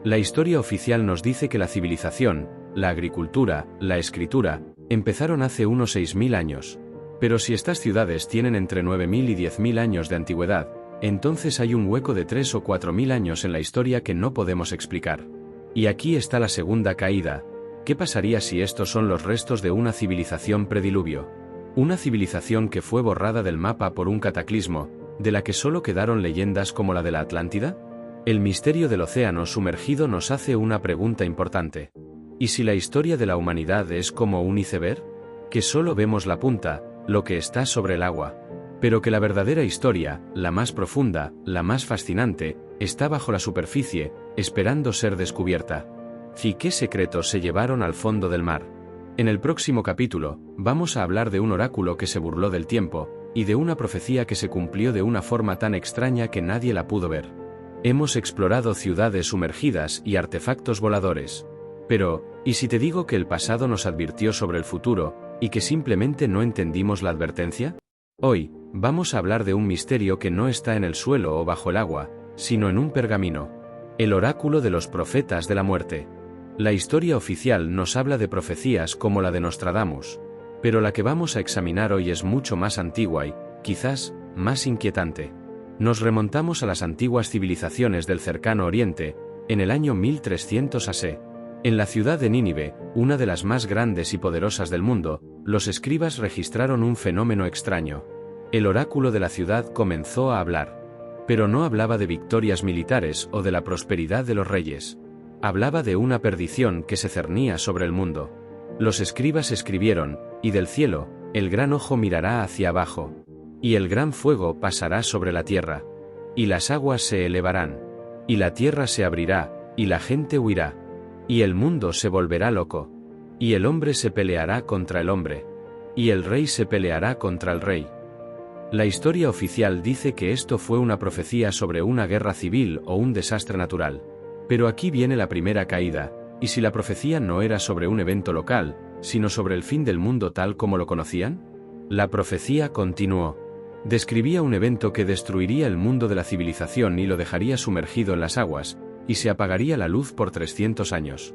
La historia oficial nos dice que la civilización, la agricultura, la escritura, empezaron hace unos 6.000 años. Pero si estas ciudades tienen entre 9.000 y 10.000 años de antigüedad, entonces hay un hueco de 3 o 4.000 años en la historia que no podemos explicar. Y aquí está la segunda caída. ¿Qué pasaría si estos son los restos de una civilización prediluvio? Una civilización que fue borrada del mapa por un cataclismo, de la que solo quedaron leyendas como la de la Atlántida? El misterio del océano sumergido nos hace una pregunta importante. ¿Y si la historia de la humanidad es como un iceberg? Que solo vemos la punta, lo que está sobre el agua. Pero que la verdadera historia, la más profunda, la más fascinante, está bajo la superficie, esperando ser descubierta. ¿Y qué secretos se llevaron al fondo del mar? En el próximo capítulo, vamos a hablar de un oráculo que se burló del tiempo, y de una profecía que se cumplió de una forma tan extraña que nadie la pudo ver. Hemos explorado ciudades sumergidas y artefactos voladores. Pero, ¿y si te digo que el pasado nos advirtió sobre el futuro, y que simplemente no entendimos la advertencia? Hoy, vamos a hablar de un misterio que no está en el suelo o bajo el agua, sino en un pergamino. El oráculo de los profetas de la muerte. La historia oficial nos habla de profecías como la de Nostradamus. Pero la que vamos a examinar hoy es mucho más antigua y, quizás, más inquietante. Nos remontamos a las antiguas civilizaciones del cercano Oriente, en el año 1300 AC. En la ciudad de Nínive, una de las más grandes y poderosas del mundo, los escribas registraron un fenómeno extraño. El oráculo de la ciudad comenzó a hablar. Pero no hablaba de victorias militares o de la prosperidad de los reyes. Hablaba de una perdición que se cernía sobre el mundo. Los escribas escribieron, y del cielo, el gran ojo mirará hacia abajo, y el gran fuego pasará sobre la tierra, y las aguas se elevarán, y la tierra se abrirá, y la gente huirá, y el mundo se volverá loco, y el hombre se peleará contra el hombre, y el rey se peleará contra el rey. La historia oficial dice que esto fue una profecía sobre una guerra civil o un desastre natural. Pero aquí viene la primera caída, y si la profecía no era sobre un evento local, sino sobre el fin del mundo tal como lo conocían, la profecía continuó. Describía un evento que destruiría el mundo de la civilización y lo dejaría sumergido en las aguas, y se apagaría la luz por 300 años.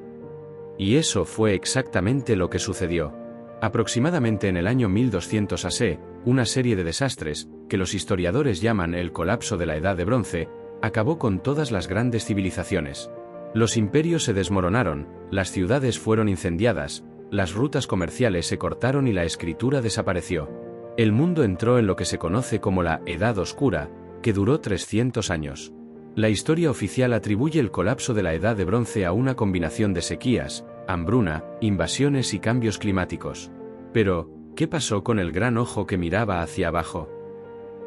Y eso fue exactamente lo que sucedió. Aproximadamente en el año 1200 AC, una serie de desastres, que los historiadores llaman el colapso de la Edad de Bronce, acabó con todas las grandes civilizaciones. Los imperios se desmoronaron, las ciudades fueron incendiadas, las rutas comerciales se cortaron y la escritura desapareció. El mundo entró en lo que se conoce como la Edad Oscura, que duró 300 años. La historia oficial atribuye el colapso de la Edad de Bronce a una combinación de sequías, hambruna, invasiones y cambios climáticos. Pero, ¿qué pasó con el gran ojo que miraba hacia abajo?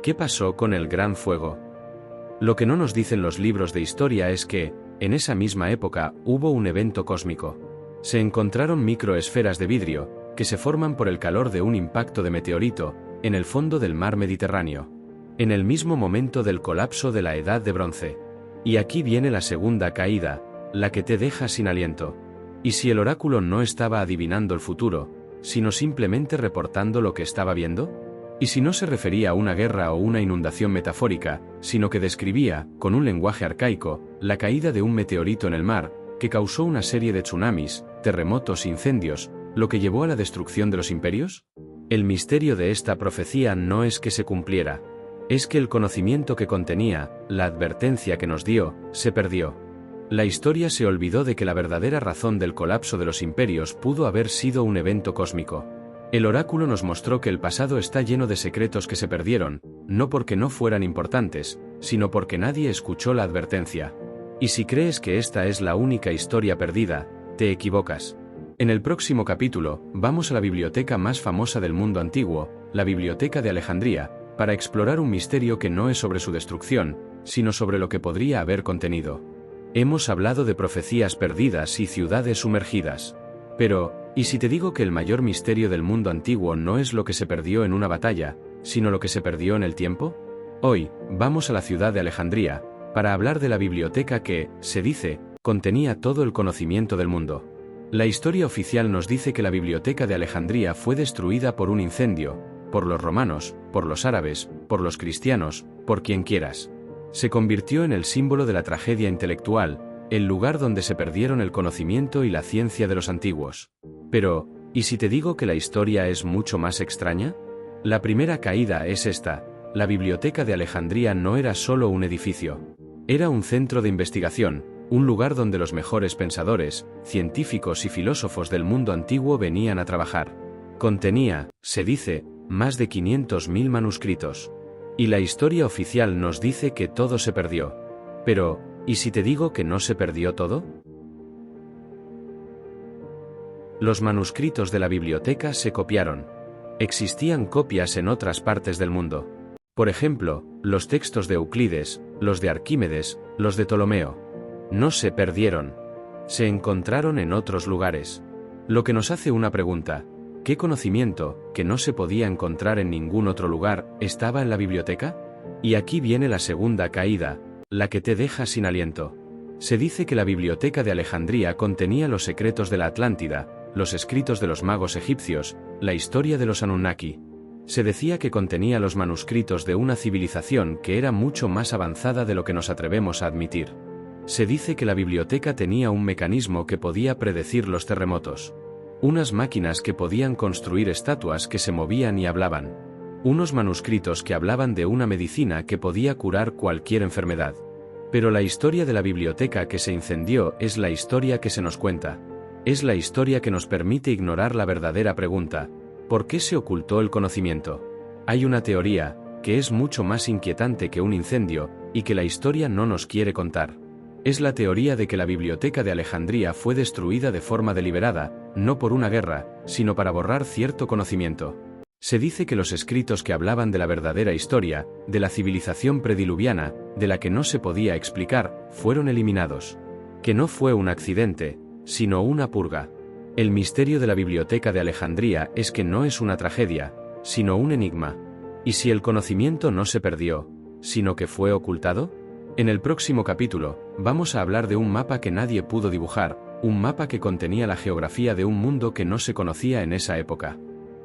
¿Qué pasó con el gran fuego? Lo que no nos dicen los libros de historia es que, en esa misma época, hubo un evento cósmico. Se encontraron microesferas de vidrio, que se forman por el calor de un impacto de meteorito, en el fondo del mar Mediterráneo. En el mismo momento del colapso de la Edad de Bronce. Y aquí viene la segunda caída, la que te deja sin aliento. ¿Y si el oráculo no estaba adivinando el futuro, sino simplemente reportando lo que estaba viendo? ¿Y si no se refería a una guerra o una inundación metafórica, sino que describía, con un lenguaje arcaico, la caída de un meteorito en el mar, que causó una serie de tsunamis, terremotos e incendios, lo que llevó a la destrucción de los imperios? El misterio de esta profecía no es que se cumpliera, es que el conocimiento que contenía, la advertencia que nos dio, se perdió. La historia se olvidó de que la verdadera razón del colapso de los imperios pudo haber sido un evento cósmico. El oráculo nos mostró que el pasado está lleno de secretos que se perdieron, no porque no fueran importantes, sino porque nadie escuchó la advertencia. Y si crees que esta es la única historia perdida, te equivocas. En el próximo capítulo, vamos a la biblioteca más famosa del mundo antiguo, la Biblioteca de Alejandría, para explorar un misterio que no es sobre su destrucción, sino sobre lo que podría haber contenido. Hemos hablado de profecías perdidas y ciudades sumergidas. Pero, ¿y si te digo que el mayor misterio del mundo antiguo no es lo que se perdió en una batalla, sino lo que se perdió en el tiempo? Hoy, vamos a la ciudad de Alejandría, para hablar de la biblioteca que, se dice, contenía todo el conocimiento del mundo. La historia oficial nos dice que la biblioteca de Alejandría fue destruida por un incendio, por los romanos, por los árabes, por los cristianos, por quien quieras. Se convirtió en el símbolo de la tragedia intelectual, el lugar donde se perdieron el conocimiento y la ciencia de los antiguos. Pero, ¿y si te digo que la historia es mucho más extraña? La primera caída es esta: la Biblioteca de Alejandría no era solo un edificio. Era un centro de investigación, un lugar donde los mejores pensadores, científicos y filósofos del mundo antiguo venían a trabajar. Contenía, se dice, más de 500.000 manuscritos. Y la historia oficial nos dice que todo se perdió. Pero, ¿y si te digo que no se perdió todo? Los manuscritos de la biblioteca se copiaron. Existían copias en otras partes del mundo. Por ejemplo, los textos de Euclides, los de Arquímedes, los de Ptolomeo. No se perdieron. Se encontraron en otros lugares. Lo que nos hace una pregunta: ¿qué conocimiento, que no se podía encontrar en ningún otro lugar, estaba en la biblioteca? Y aquí viene la segunda caída, la que te deja sin aliento. Se dice que la biblioteca de Alejandría contenía los secretos de la Atlántida, los escritos de los magos egipcios, la historia de los Anunnaki. Se decía que contenía los manuscritos de una civilización que era mucho más avanzada de lo que nos atrevemos a admitir. Se dice que la biblioteca tenía un mecanismo que podía predecir los terremotos. Unas máquinas que podían construir estatuas que se movían y hablaban. Unos manuscritos que hablaban de una medicina que podía curar cualquier enfermedad. Pero la historia de la biblioteca que se incendió es la historia que se nos cuenta. Es la historia que nos permite ignorar la verdadera pregunta: ¿por qué se ocultó el conocimiento? Hay una teoría, que es mucho más inquietante que un incendio, y que la historia no nos quiere contar. Es la teoría de que la biblioteca de Alejandría fue destruida de forma deliberada, no por una guerra, sino para borrar cierto conocimiento. Se dice que los escritos que hablaban de la verdadera historia, de la civilización prediluviana, de la que no se podía explicar, fueron eliminados. Que no fue un accidente, sino una purga. El misterio de la biblioteca de Alejandría es que no es una tragedia, sino un enigma. ¿Y si el conocimiento no se perdió, sino que fue ocultado? En el próximo capítulo, vamos a hablar de un mapa que nadie pudo dibujar, un mapa que contenía la geografía de un mundo que no se conocía en esa época.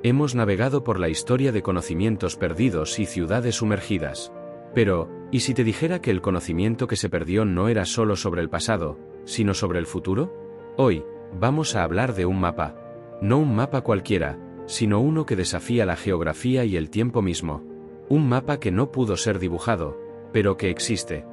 Hemos navegado por la historia de conocimientos perdidos y ciudades sumergidas. Pero, ¿y si te dijera que el conocimiento que se perdió no era solo sobre el pasado, sino sobre el futuro? Hoy, vamos a hablar de un mapa. No un mapa cualquiera, sino uno que desafía la geografía y el tiempo mismo. Un mapa que no pudo ser dibujado, pero que existe.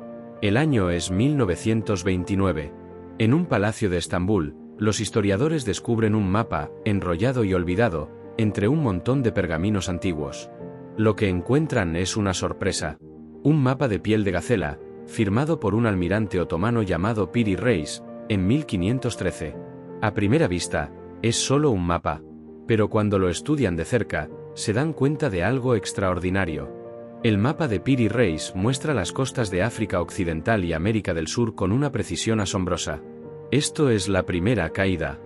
El año es 1929. En un palacio de Estambul, los historiadores descubren un mapa, enrollado y olvidado, entre un montón de pergaminos antiguos. Lo que encuentran es una sorpresa. Un mapa de piel de gacela, firmado por un almirante otomano llamado Piri Reis, en 1513. A primera vista, es solo un mapa. Pero cuando lo estudian de cerca, se dan cuenta de algo extraordinario. El mapa de Piri Reis muestra las costas de África Occidental y América del Sur con una precisión asombrosa. Esto es la primera caída.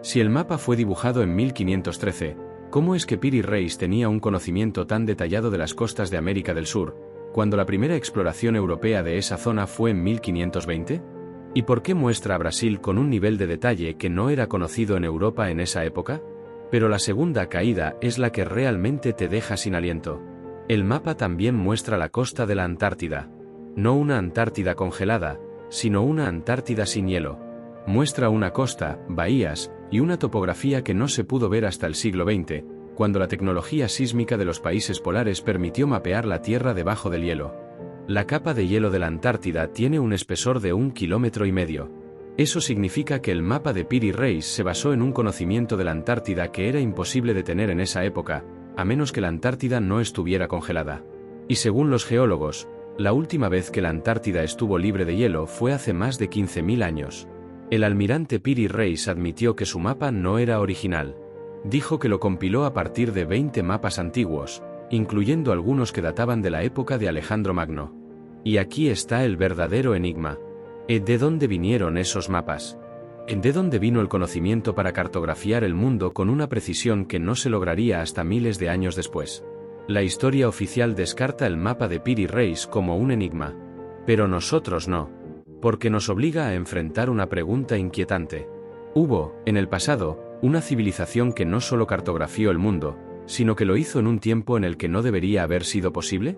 Si el mapa fue dibujado en 1513, ¿cómo es que Piri Reis tenía un conocimiento tan detallado de las costas de América del Sur, cuando la primera exploración europea de esa zona fue en 1520? ¿Y por qué muestra a Brasil con un nivel de detalle que no era conocido en Europa en esa época? Pero la segunda caída es la que realmente te deja sin aliento. El mapa también muestra la costa de la Antártida. No una Antártida congelada, sino una Antártida sin hielo. Muestra una costa, bahías, y una topografía que no se pudo ver hasta el siglo XX, cuando la tecnología sísmica de los países polares permitió mapear la Tierra debajo del hielo. La capa de hielo de la Antártida tiene un espesor de 1,5 kilómetros. Eso significa que el mapa de Piri Reis se basó en un conocimiento de la Antártida que era imposible de tener en esa época, a menos que la Antártida no estuviera congelada. Y según los geólogos, la última vez que la Antártida estuvo libre de hielo fue hace más de 15.000 años. El almirante Piri Reis admitió que su mapa no era original. Dijo que lo compiló a partir de 20 mapas antiguos, incluyendo algunos que databan de la época de Alejandro Magno. Y aquí está el verdadero enigma. ¿De dónde vinieron esos mapas? ¿De dónde vino el conocimiento para cartografiar el mundo con una precisión que no se lograría hasta miles de años después? La historia oficial descarta el mapa de Piri Reis como un enigma. Pero nosotros no. Porque nos obliga a enfrentar una pregunta inquietante. ¿Hubo, en el pasado, una civilización que no solo cartografió el mundo, sino que lo hizo en un tiempo en el que no debería haber sido posible?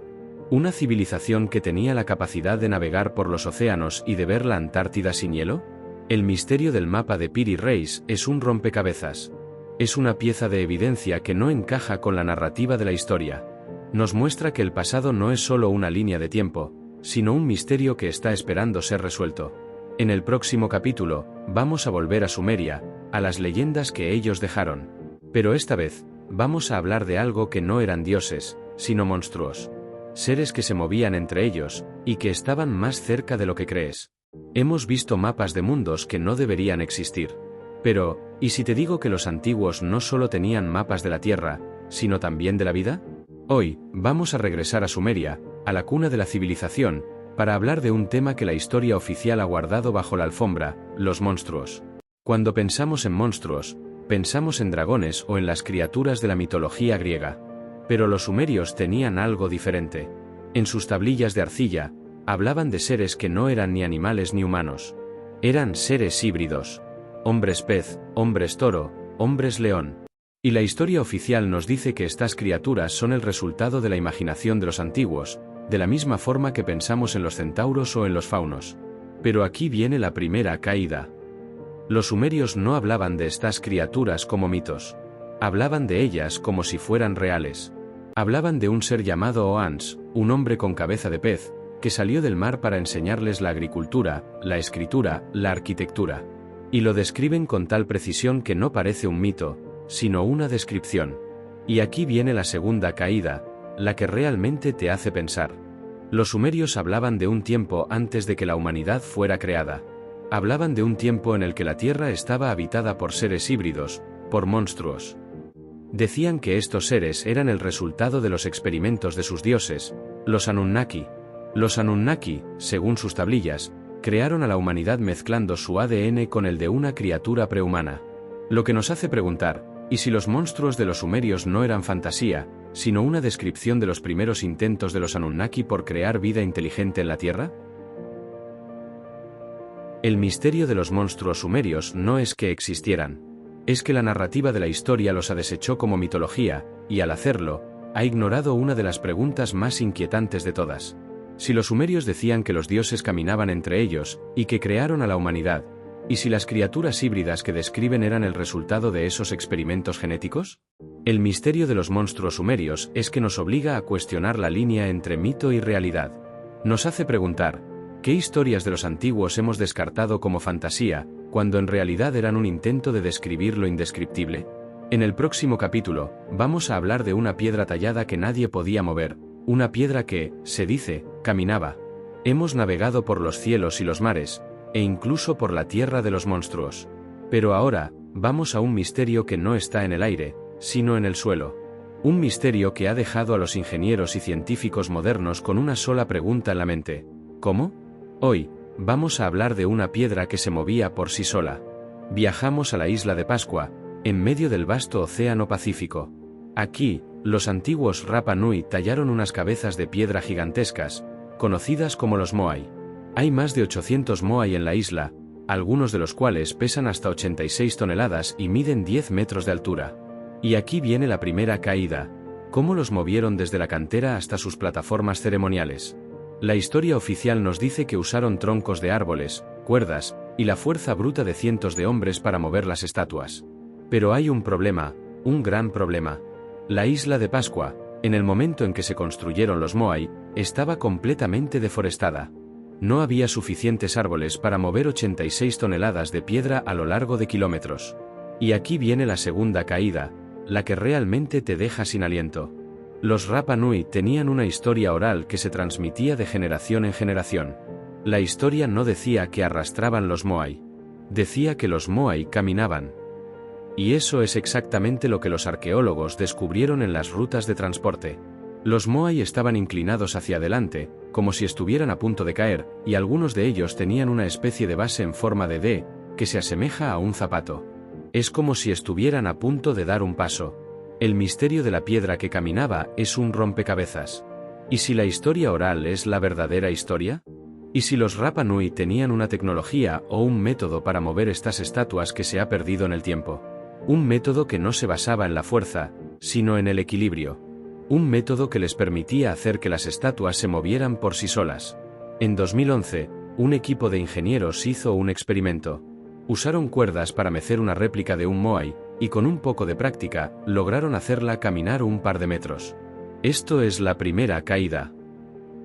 ¿Una civilización que tenía la capacidad de navegar por los océanos y de ver la Antártida sin hielo? El misterio del mapa de Piri Reis es un rompecabezas. Es una pieza de evidencia que no encaja con la narrativa de la historia. Nos muestra que el pasado no es solo una línea de tiempo, sino un misterio que está esperando ser resuelto. En el próximo capítulo, vamos a volver a Sumeria, a las leyendas que ellos dejaron. Pero esta vez, vamos a hablar de algo que no eran dioses, sino monstruos. Seres que se movían entre ellos, y que estaban más cerca de lo que crees. Hemos visto mapas de mundos que no deberían existir. Pero, ¿y si te digo que los antiguos no solo tenían mapas de la Tierra, sino también de la vida? Hoy, vamos a regresar a Sumeria, a la cuna de la civilización, para hablar de un tema que la historia oficial ha guardado bajo la alfombra, los monstruos. Cuando pensamos en monstruos, pensamos en dragones o en las criaturas de la mitología griega. Pero los sumerios tenían algo diferente. En sus tablillas de arcilla, hablaban de seres que no eran ni animales ni humanos. Eran seres híbridos. Hombres pez, hombres toro, hombres león. Y la historia oficial nos dice que estas criaturas son el resultado de la imaginación de los antiguos, de la misma forma que pensamos en los centauros o en los faunos. Pero aquí viene la primera caída. Los sumerios no hablaban de estas criaturas como mitos. Hablaban de ellas como si fueran reales. Hablaban de un ser llamado Oans, un hombre con cabeza de pez, que salió del mar para enseñarles la agricultura, la escritura, la arquitectura. Y lo describen con tal precisión que no parece un mito, sino una descripción. Y aquí viene la segunda caída, la que realmente te hace pensar. Los sumerios hablaban de un tiempo antes de que la humanidad fuera creada. Hablaban de un tiempo en el que la Tierra estaba habitada por seres híbridos, por monstruos. Decían que estos seres eran el resultado de los experimentos de sus dioses, los Anunnaki. Los Anunnaki, según sus tablillas, crearon a la humanidad mezclando su ADN con el de una criatura prehumana. Lo que nos hace preguntar, ¿y si los monstruos de los sumerios no eran fantasía, sino una descripción de los primeros intentos de los Anunnaki por crear vida inteligente en la Tierra? El misterio de los monstruos sumerios no es que existieran. Es que la narrativa de la historia los ha desechado como mitología, y al hacerlo, ha ignorado una de las preguntas más inquietantes de todas. Si los sumerios decían que los dioses caminaban entre ellos, y que crearon a la humanidad, ¿y si las criaturas híbridas que describen eran el resultado de esos experimentos genéticos? El misterio de los monstruos sumerios es que nos obliga a cuestionar la línea entre mito y realidad. Nos hace preguntar, ¿qué historias de los antiguos hemos descartado como fantasía, cuando en realidad eran un intento de describir lo indescriptible? En el próximo capítulo, vamos a hablar de una piedra tallada que nadie podía mover, una piedra que, se dice, caminaba. Hemos navegado por los cielos y los mares, e incluso por la tierra de los monstruos. Pero ahora, vamos a un misterio que no está en el aire, sino en el suelo. Un misterio que ha dejado a los ingenieros y científicos modernos con una sola pregunta en la mente. ¿Cómo? Hoy, vamos a hablar de una piedra que se movía por sí sola. Viajamos a la isla de Pascua, en medio del vasto océano Pacífico. Aquí, los antiguos Rapa Nui tallaron unas cabezas de piedra gigantescas, conocidas como los Moai. Hay más de 800 Moai en la isla, algunos de los cuales pesan hasta 86 toneladas y miden 10 metros de altura. Y aquí viene la primera caída. ¿Cómo los movieron desde la cantera hasta sus plataformas ceremoniales? La historia oficial nos dice que usaron troncos de árboles, cuerdas, y la fuerza bruta de cientos de hombres para mover las estatuas. Pero hay un problema, un gran problema. La isla de Pascua, en el momento en que se construyeron los Moai, estaba completamente deforestada. No había suficientes árboles para mover 86 toneladas de piedra a lo largo de kilómetros. Y aquí viene la segunda caída, la que realmente te deja sin aliento. Los Rapa Nui tenían una historia oral que se transmitía de generación en generación. La historia no decía que arrastraban los Moai. Decía que los Moai caminaban. Y eso es exactamente lo que los arqueólogos descubrieron en las rutas de transporte. Los Moai estaban inclinados hacia adelante, como si estuvieran a punto de caer, y algunos de ellos tenían una especie de base en forma de D, que se asemeja a un zapato. Es como si estuvieran a punto de dar un paso. El misterio de la piedra que caminaba es un rompecabezas. ¿Y si la historia oral es la verdadera historia? ¿Y si los Rapa Nui tenían una tecnología o un método para mover estas estatuas que se ha perdido en el tiempo? Un método que no se basaba en la fuerza, sino en el equilibrio. Un método que les permitía hacer que las estatuas se movieran por sí solas. En 2011, un equipo de ingenieros hizo un experimento. Usaron cuerdas para mecer una réplica de un Moai, y con un poco de práctica, lograron hacerla caminar un par de metros. Esto es la primera caída.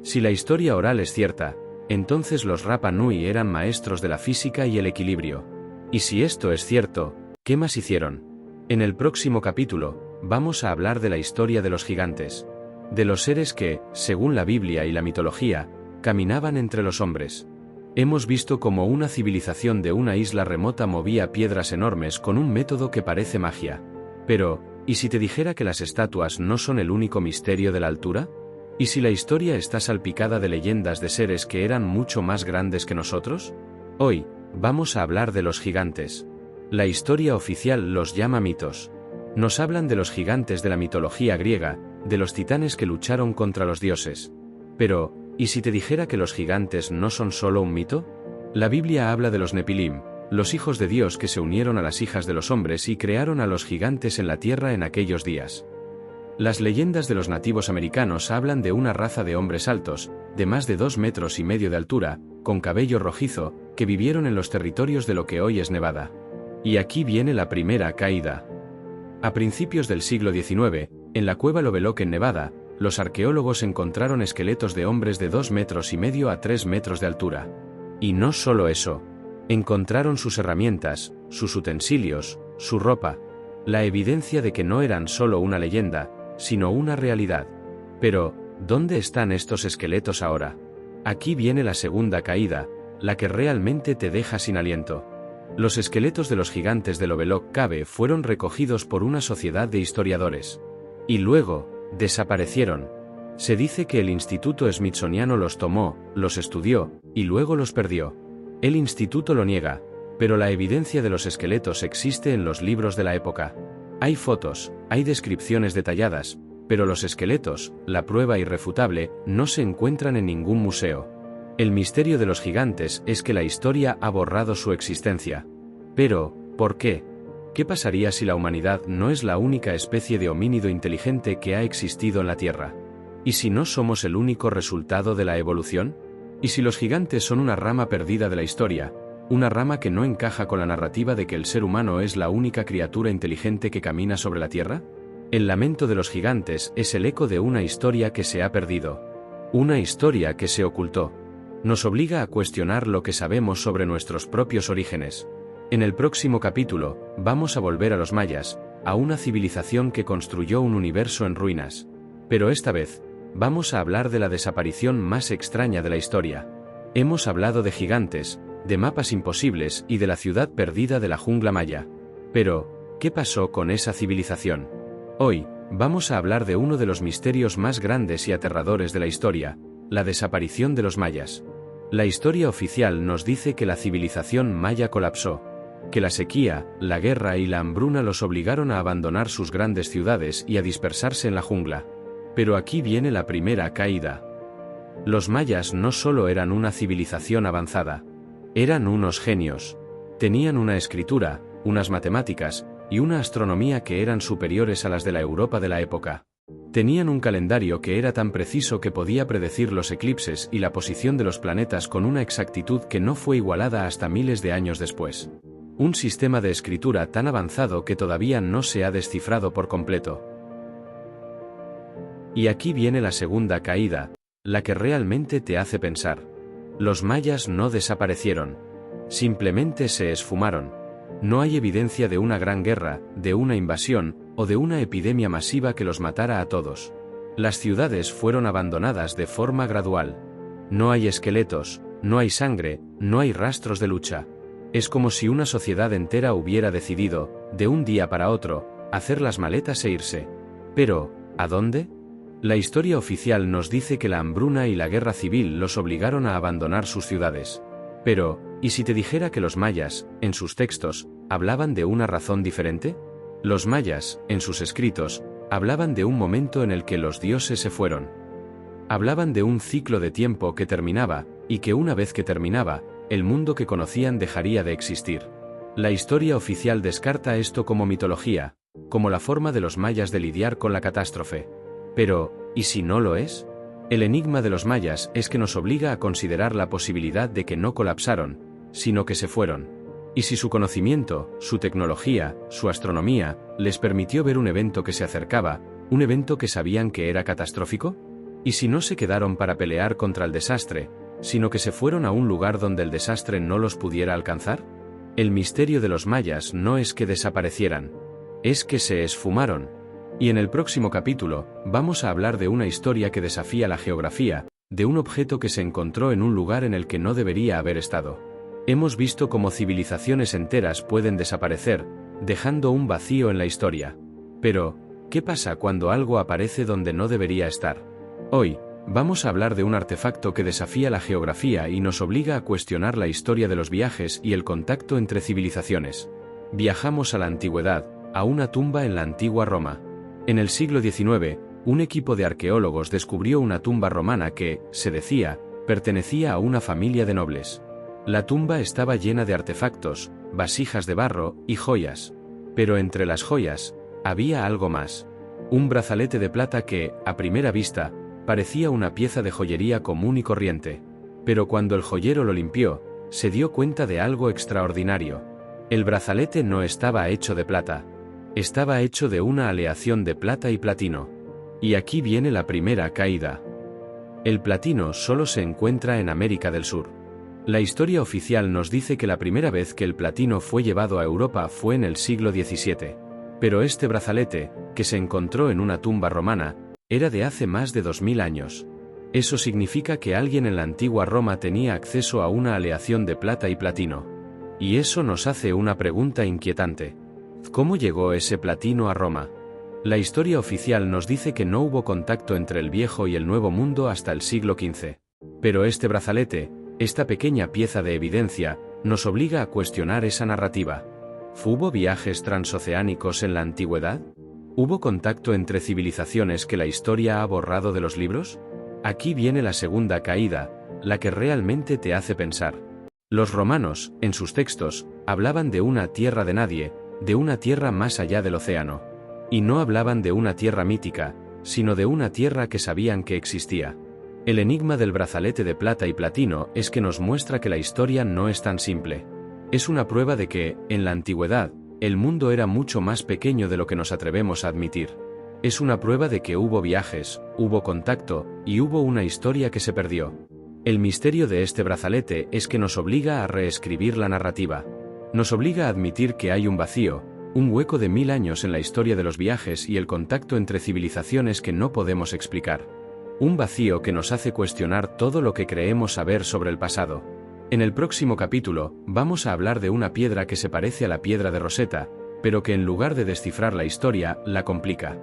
Si la historia oral es cierta, entonces los Rapa Nui eran maestros de la física y el equilibrio. Y si esto es cierto, ¿qué más hicieron? En el próximo capítulo, vamos a hablar de la historia de los gigantes. De los seres que, según la Biblia y la mitología, caminaban entre los hombres. Hemos visto cómo una civilización de una isla remota movía piedras enormes con un método que parece magia. Pero, ¿y si te dijera que las estatuas no son el único misterio de la altura? ¿Y si la historia está salpicada de leyendas de seres que eran mucho más grandes que nosotros? Hoy, vamos a hablar de los gigantes. La historia oficial los llama mitos. Nos hablan de los gigantes de la mitología griega, de los titanes que lucharon contra los dioses. Pero, ¿y si te dijera que los gigantes no son solo un mito? La Biblia habla de los Nepilim, los hijos de Dios que se unieron a las hijas de los hombres y crearon a los gigantes en la tierra en aquellos días. Las leyendas de los nativos americanos hablan de una raza de hombres altos, de más de 2,5 metros de altura, con cabello rojizo, que vivieron en los territorios de lo que hoy es Nevada. Y aquí viene la primera caída. A principios del siglo XIX, en la cueva Lovelock en Nevada, los arqueólogos encontraron esqueletos de hombres de 2,5 metros a 3 metros de altura. Y no solo eso. Encontraron sus herramientas, sus utensilios, su ropa. La evidencia de que no eran solo una leyenda, sino una realidad. Pero, ¿Dónde están estos esqueletos ahora? Aquí viene la segunda caída, la que realmente te deja sin aliento. Los esqueletos de los gigantes de Lobelok Cave fueron recogidos por una sociedad de historiadores. Y luego, desaparecieron. Se dice que el Instituto Smithsoniano los tomó, los estudió, y luego los perdió. El instituto lo niega, pero la evidencia de los esqueletos existe en los libros de la época. Hay fotos, hay descripciones detalladas, pero los esqueletos, la prueba irrefutable, no se encuentran en ningún museo. El misterio de los gigantes es que la historia ha borrado su existencia. Pero, ¿por qué? ¿Qué pasaría si la humanidad no es la única especie de homínido inteligente que ha existido en la Tierra? ¿Y si no somos el único resultado de la evolución? ¿Y si los gigantes son una rama perdida de la historia, una rama que no encaja con la narrativa de que el ser humano es la única criatura inteligente que camina sobre la Tierra? El lamento de los gigantes es el eco de una historia que se ha perdido. Una historia que se ocultó. Nos obliga a cuestionar lo que sabemos sobre nuestros propios orígenes. En el próximo capítulo, vamos a volver a los mayas, a una civilización que construyó un universo en ruinas. Pero esta vez, vamos a hablar de la desaparición más extraña de la historia. Hemos hablado de gigantes, de mapas imposibles y de la ciudad perdida de la jungla maya. Pero, ¿qué pasó con esa civilización? Hoy, vamos a hablar de uno de los misterios más grandes y aterradores de la historia, la desaparición de los mayas. La historia oficial nos dice que la civilización maya colapsó, que la sequía, la guerra y la hambruna los obligaron a abandonar sus grandes ciudades y a dispersarse en la jungla. Pero aquí viene la primera caída. Los mayas no solo eran una civilización avanzada, eran unos genios. Tenían una escritura, unas matemáticas, y una astronomía que eran superiores a las de la Europa de la época. Tenían un calendario que era tan preciso que podía predecir los eclipses y la posición de los planetas con una exactitud que no fue igualada hasta miles de años después. Un sistema de escritura tan avanzado que todavía no se ha descifrado por completo. Y aquí viene la segunda caída, la que realmente te hace pensar. Los mayas no desaparecieron. Simplemente se esfumaron. No hay evidencia de una gran guerra, de una invasión, o de una epidemia masiva que los matara a todos. Las ciudades fueron abandonadas de forma gradual. No hay esqueletos, no hay sangre, no hay rastros de lucha. Es como si una sociedad entera hubiera decidido, de un día para otro, hacer las maletas e irse. Pero, ¿a dónde? La historia oficial nos dice que la hambruna y la guerra civil los obligaron a abandonar sus ciudades. Pero, ¿y si te dijera que los mayas, en sus textos, hablaban de una razón diferente? Los mayas, en sus escritos, hablaban de un momento en el que los dioses se fueron. Hablaban de un ciclo de tiempo que terminaba, y que una vez que terminaba, el mundo que conocían dejaría de existir. La historia oficial descarta esto como mitología, como la forma de los mayas de lidiar con la catástrofe. Pero, ¿y si no lo es? El enigma de los mayas es que nos obliga a considerar la posibilidad de que no colapsaron, sino que se fueron. ¿Y si su conocimiento, su tecnología, su astronomía, les permitió ver un evento que se acercaba, un evento que sabían que era catastrófico? ¿Y si no se quedaron para pelear contra el desastre, sino que se fueron a un lugar donde el desastre no los pudiera alcanzar? El misterio de los mayas no es que desaparecieran, es que se esfumaron. Y en el próximo capítulo, vamos a hablar de una historia que desafía la geografía, de un objeto que se encontró en un lugar en el que no debería haber estado. Hemos visto cómo civilizaciones enteras pueden desaparecer, dejando un vacío en la historia. Pero, ¿qué pasa cuando algo aparece donde no debería estar? Hoy, vamos a hablar de un artefacto que desafía la geografía y nos obliga a cuestionar la historia de los viajes y el contacto entre civilizaciones. Viajamos a la antigüedad, a una tumba en la antigua Roma. En el siglo XIX, un equipo de arqueólogos descubrió una tumba romana que, se decía, pertenecía a una familia de nobles. La tumba estaba llena de artefactos, vasijas de barro y joyas. Pero entre las joyas, había algo más. Un brazalete de plata que, a primera vista, parecía una pieza de joyería común y corriente. Pero cuando el joyero lo limpió, se dio cuenta de algo extraordinario. El brazalete no estaba hecho de plata. Estaba hecho de una aleación de plata y platino. Y aquí viene la primera caída. El platino solo se encuentra en América del Sur. La historia oficial nos dice que la primera vez que el platino fue llevado a Europa fue en el siglo XVII. Pero este brazalete, que se encontró en una tumba romana, Era de hace más de 2000 años. Eso significa que alguien en la antigua Roma tenía acceso a una aleación de plata y platino. Y eso nos hace una pregunta inquietante. ¿Cómo llegó ese platino a Roma? La historia oficial nos dice que no hubo contacto entre el viejo y el nuevo mundo hasta el siglo XV. Pero este brazalete, esta pequeña pieza de evidencia, nos obliga a cuestionar esa narrativa. ¿Hubo viajes transoceánicos en la antigüedad? ¿Hubo contacto entre civilizaciones que la historia ha borrado de los libros? Aquí viene la segunda caída, la que realmente te hace pensar. Los romanos, en sus textos, hablaban de una tierra de nadie, de una tierra más allá del océano. Y no hablaban de una tierra mítica, sino de una tierra que sabían que existía. El enigma del brazalete de plata y platino es que nos muestra que la historia no es tan simple. Es una prueba de que, en la antigüedad, el mundo era mucho más pequeño de lo que nos atrevemos a admitir. Es una prueba de que hubo viajes, hubo contacto, y hubo una historia que se perdió. El misterio de este brazalete es que nos obliga a reescribir la narrativa. Nos obliga a admitir que hay un vacío, un hueco de 1000 años en la historia de los viajes y el contacto entre civilizaciones que no podemos explicar. Un vacío que nos hace cuestionar todo lo que creemos saber sobre el pasado. En el próximo capítulo, vamos a hablar de una piedra que se parece a la piedra de Rosetta, pero que en lugar de descifrar la historia, la complica.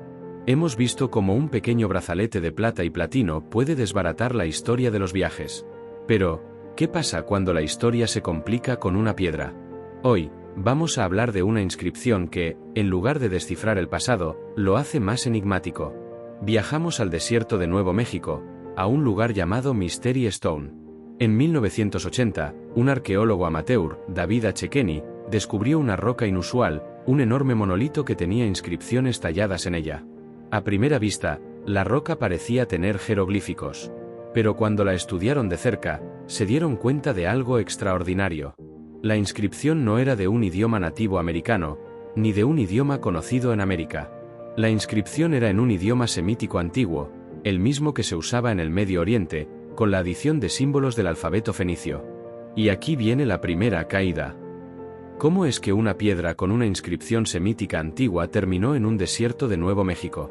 Hemos visto cómo un pequeño brazalete de plata y platino puede desbaratar la historia de los viajes. Pero, ¿qué pasa cuando la historia se complica con una piedra? Hoy, vamos a hablar de una inscripción que, en lugar de descifrar el pasado, lo hace más enigmático. Viajamos al desierto de Nuevo México, a un lugar llamado Mystery Stone. En 1980, un arqueólogo amateur, David H. Kenny, descubrió una roca inusual, un enorme monolito que tenía inscripciones talladas en ella. A primera vista, la roca parecía tener jeroglíficos. Pero cuando la estudiaron de cerca, se dieron cuenta de algo extraordinario. La inscripción no era de un idioma nativo americano, ni de un idioma conocido en América. La inscripción era en un idioma semítico antiguo, el mismo que se usaba en el Medio Oriente, con la adición de símbolos del alfabeto fenicio. Y aquí viene la primera caída. ¿Cómo es que una piedra con una inscripción semítica antigua terminó en un desierto de Nuevo México?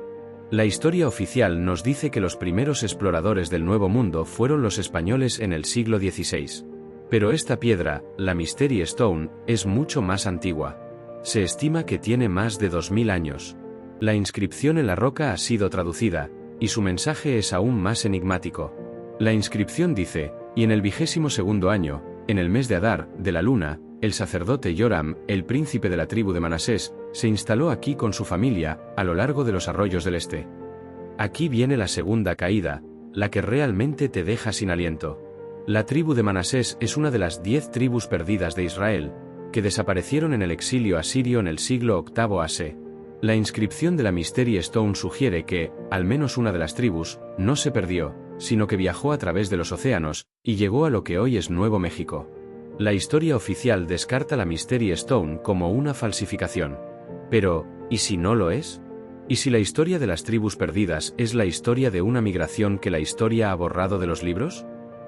La historia oficial nos dice que los primeros exploradores del Nuevo Mundo fueron los españoles en el siglo XVI. Pero esta piedra, la Mystery Stone, es mucho más antigua. Se estima que tiene más de 2000 años. La inscripción en la roca ha sido traducida, y su mensaje es aún más enigmático. La inscripción dice, y en el 22º año, en el mes de Adar, de la luna, el sacerdote Yoram, el príncipe de la tribu de Manasés, se instaló aquí con su familia, a lo largo de los arroyos del este. Aquí viene la segunda caída, la que realmente te deja sin aliento. La tribu de Manasés es una de las 10 tribus perdidas de Israel, que desaparecieron en el exilio asirio en el siglo VIII a.C. La inscripción de la Mystery Stone sugiere que, al menos una de las tribus, no se perdió, sino que viajó a través de los océanos, y llegó a lo que hoy es Nuevo México. La historia oficial descarta la Mystery Stone como una falsificación. Pero, ¿y si no lo es? ¿Y si la historia de las tribus perdidas es la historia de una migración que la historia ha borrado de los libros?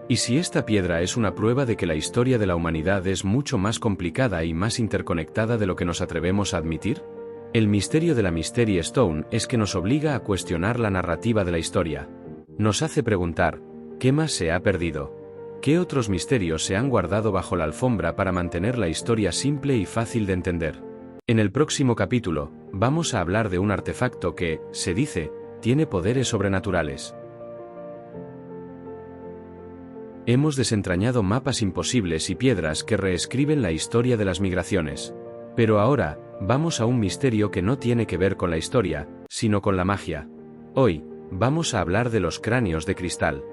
¿Y si esta piedra es una prueba de que la historia de la humanidad es mucho más complicada y más interconectada de lo que nos atrevemos a admitir? El misterio de la Mystery Stone es que nos obliga a cuestionar la narrativa de la historia. Nos hace preguntar, ¿qué más se ha perdido? ¿Qué otros misterios se han guardado bajo la alfombra para mantener la historia simple y fácil de entender? En el próximo capítulo, vamos a hablar de un artefacto que, se dice, tiene poderes sobrenaturales. Hemos desentrañado mapas imposibles y piedras que reescriben la historia de las migraciones. Pero ahora, vamos a un misterio que no tiene que ver con la historia, sino con la magia. Hoy, vamos a hablar de los cráneos de cristal.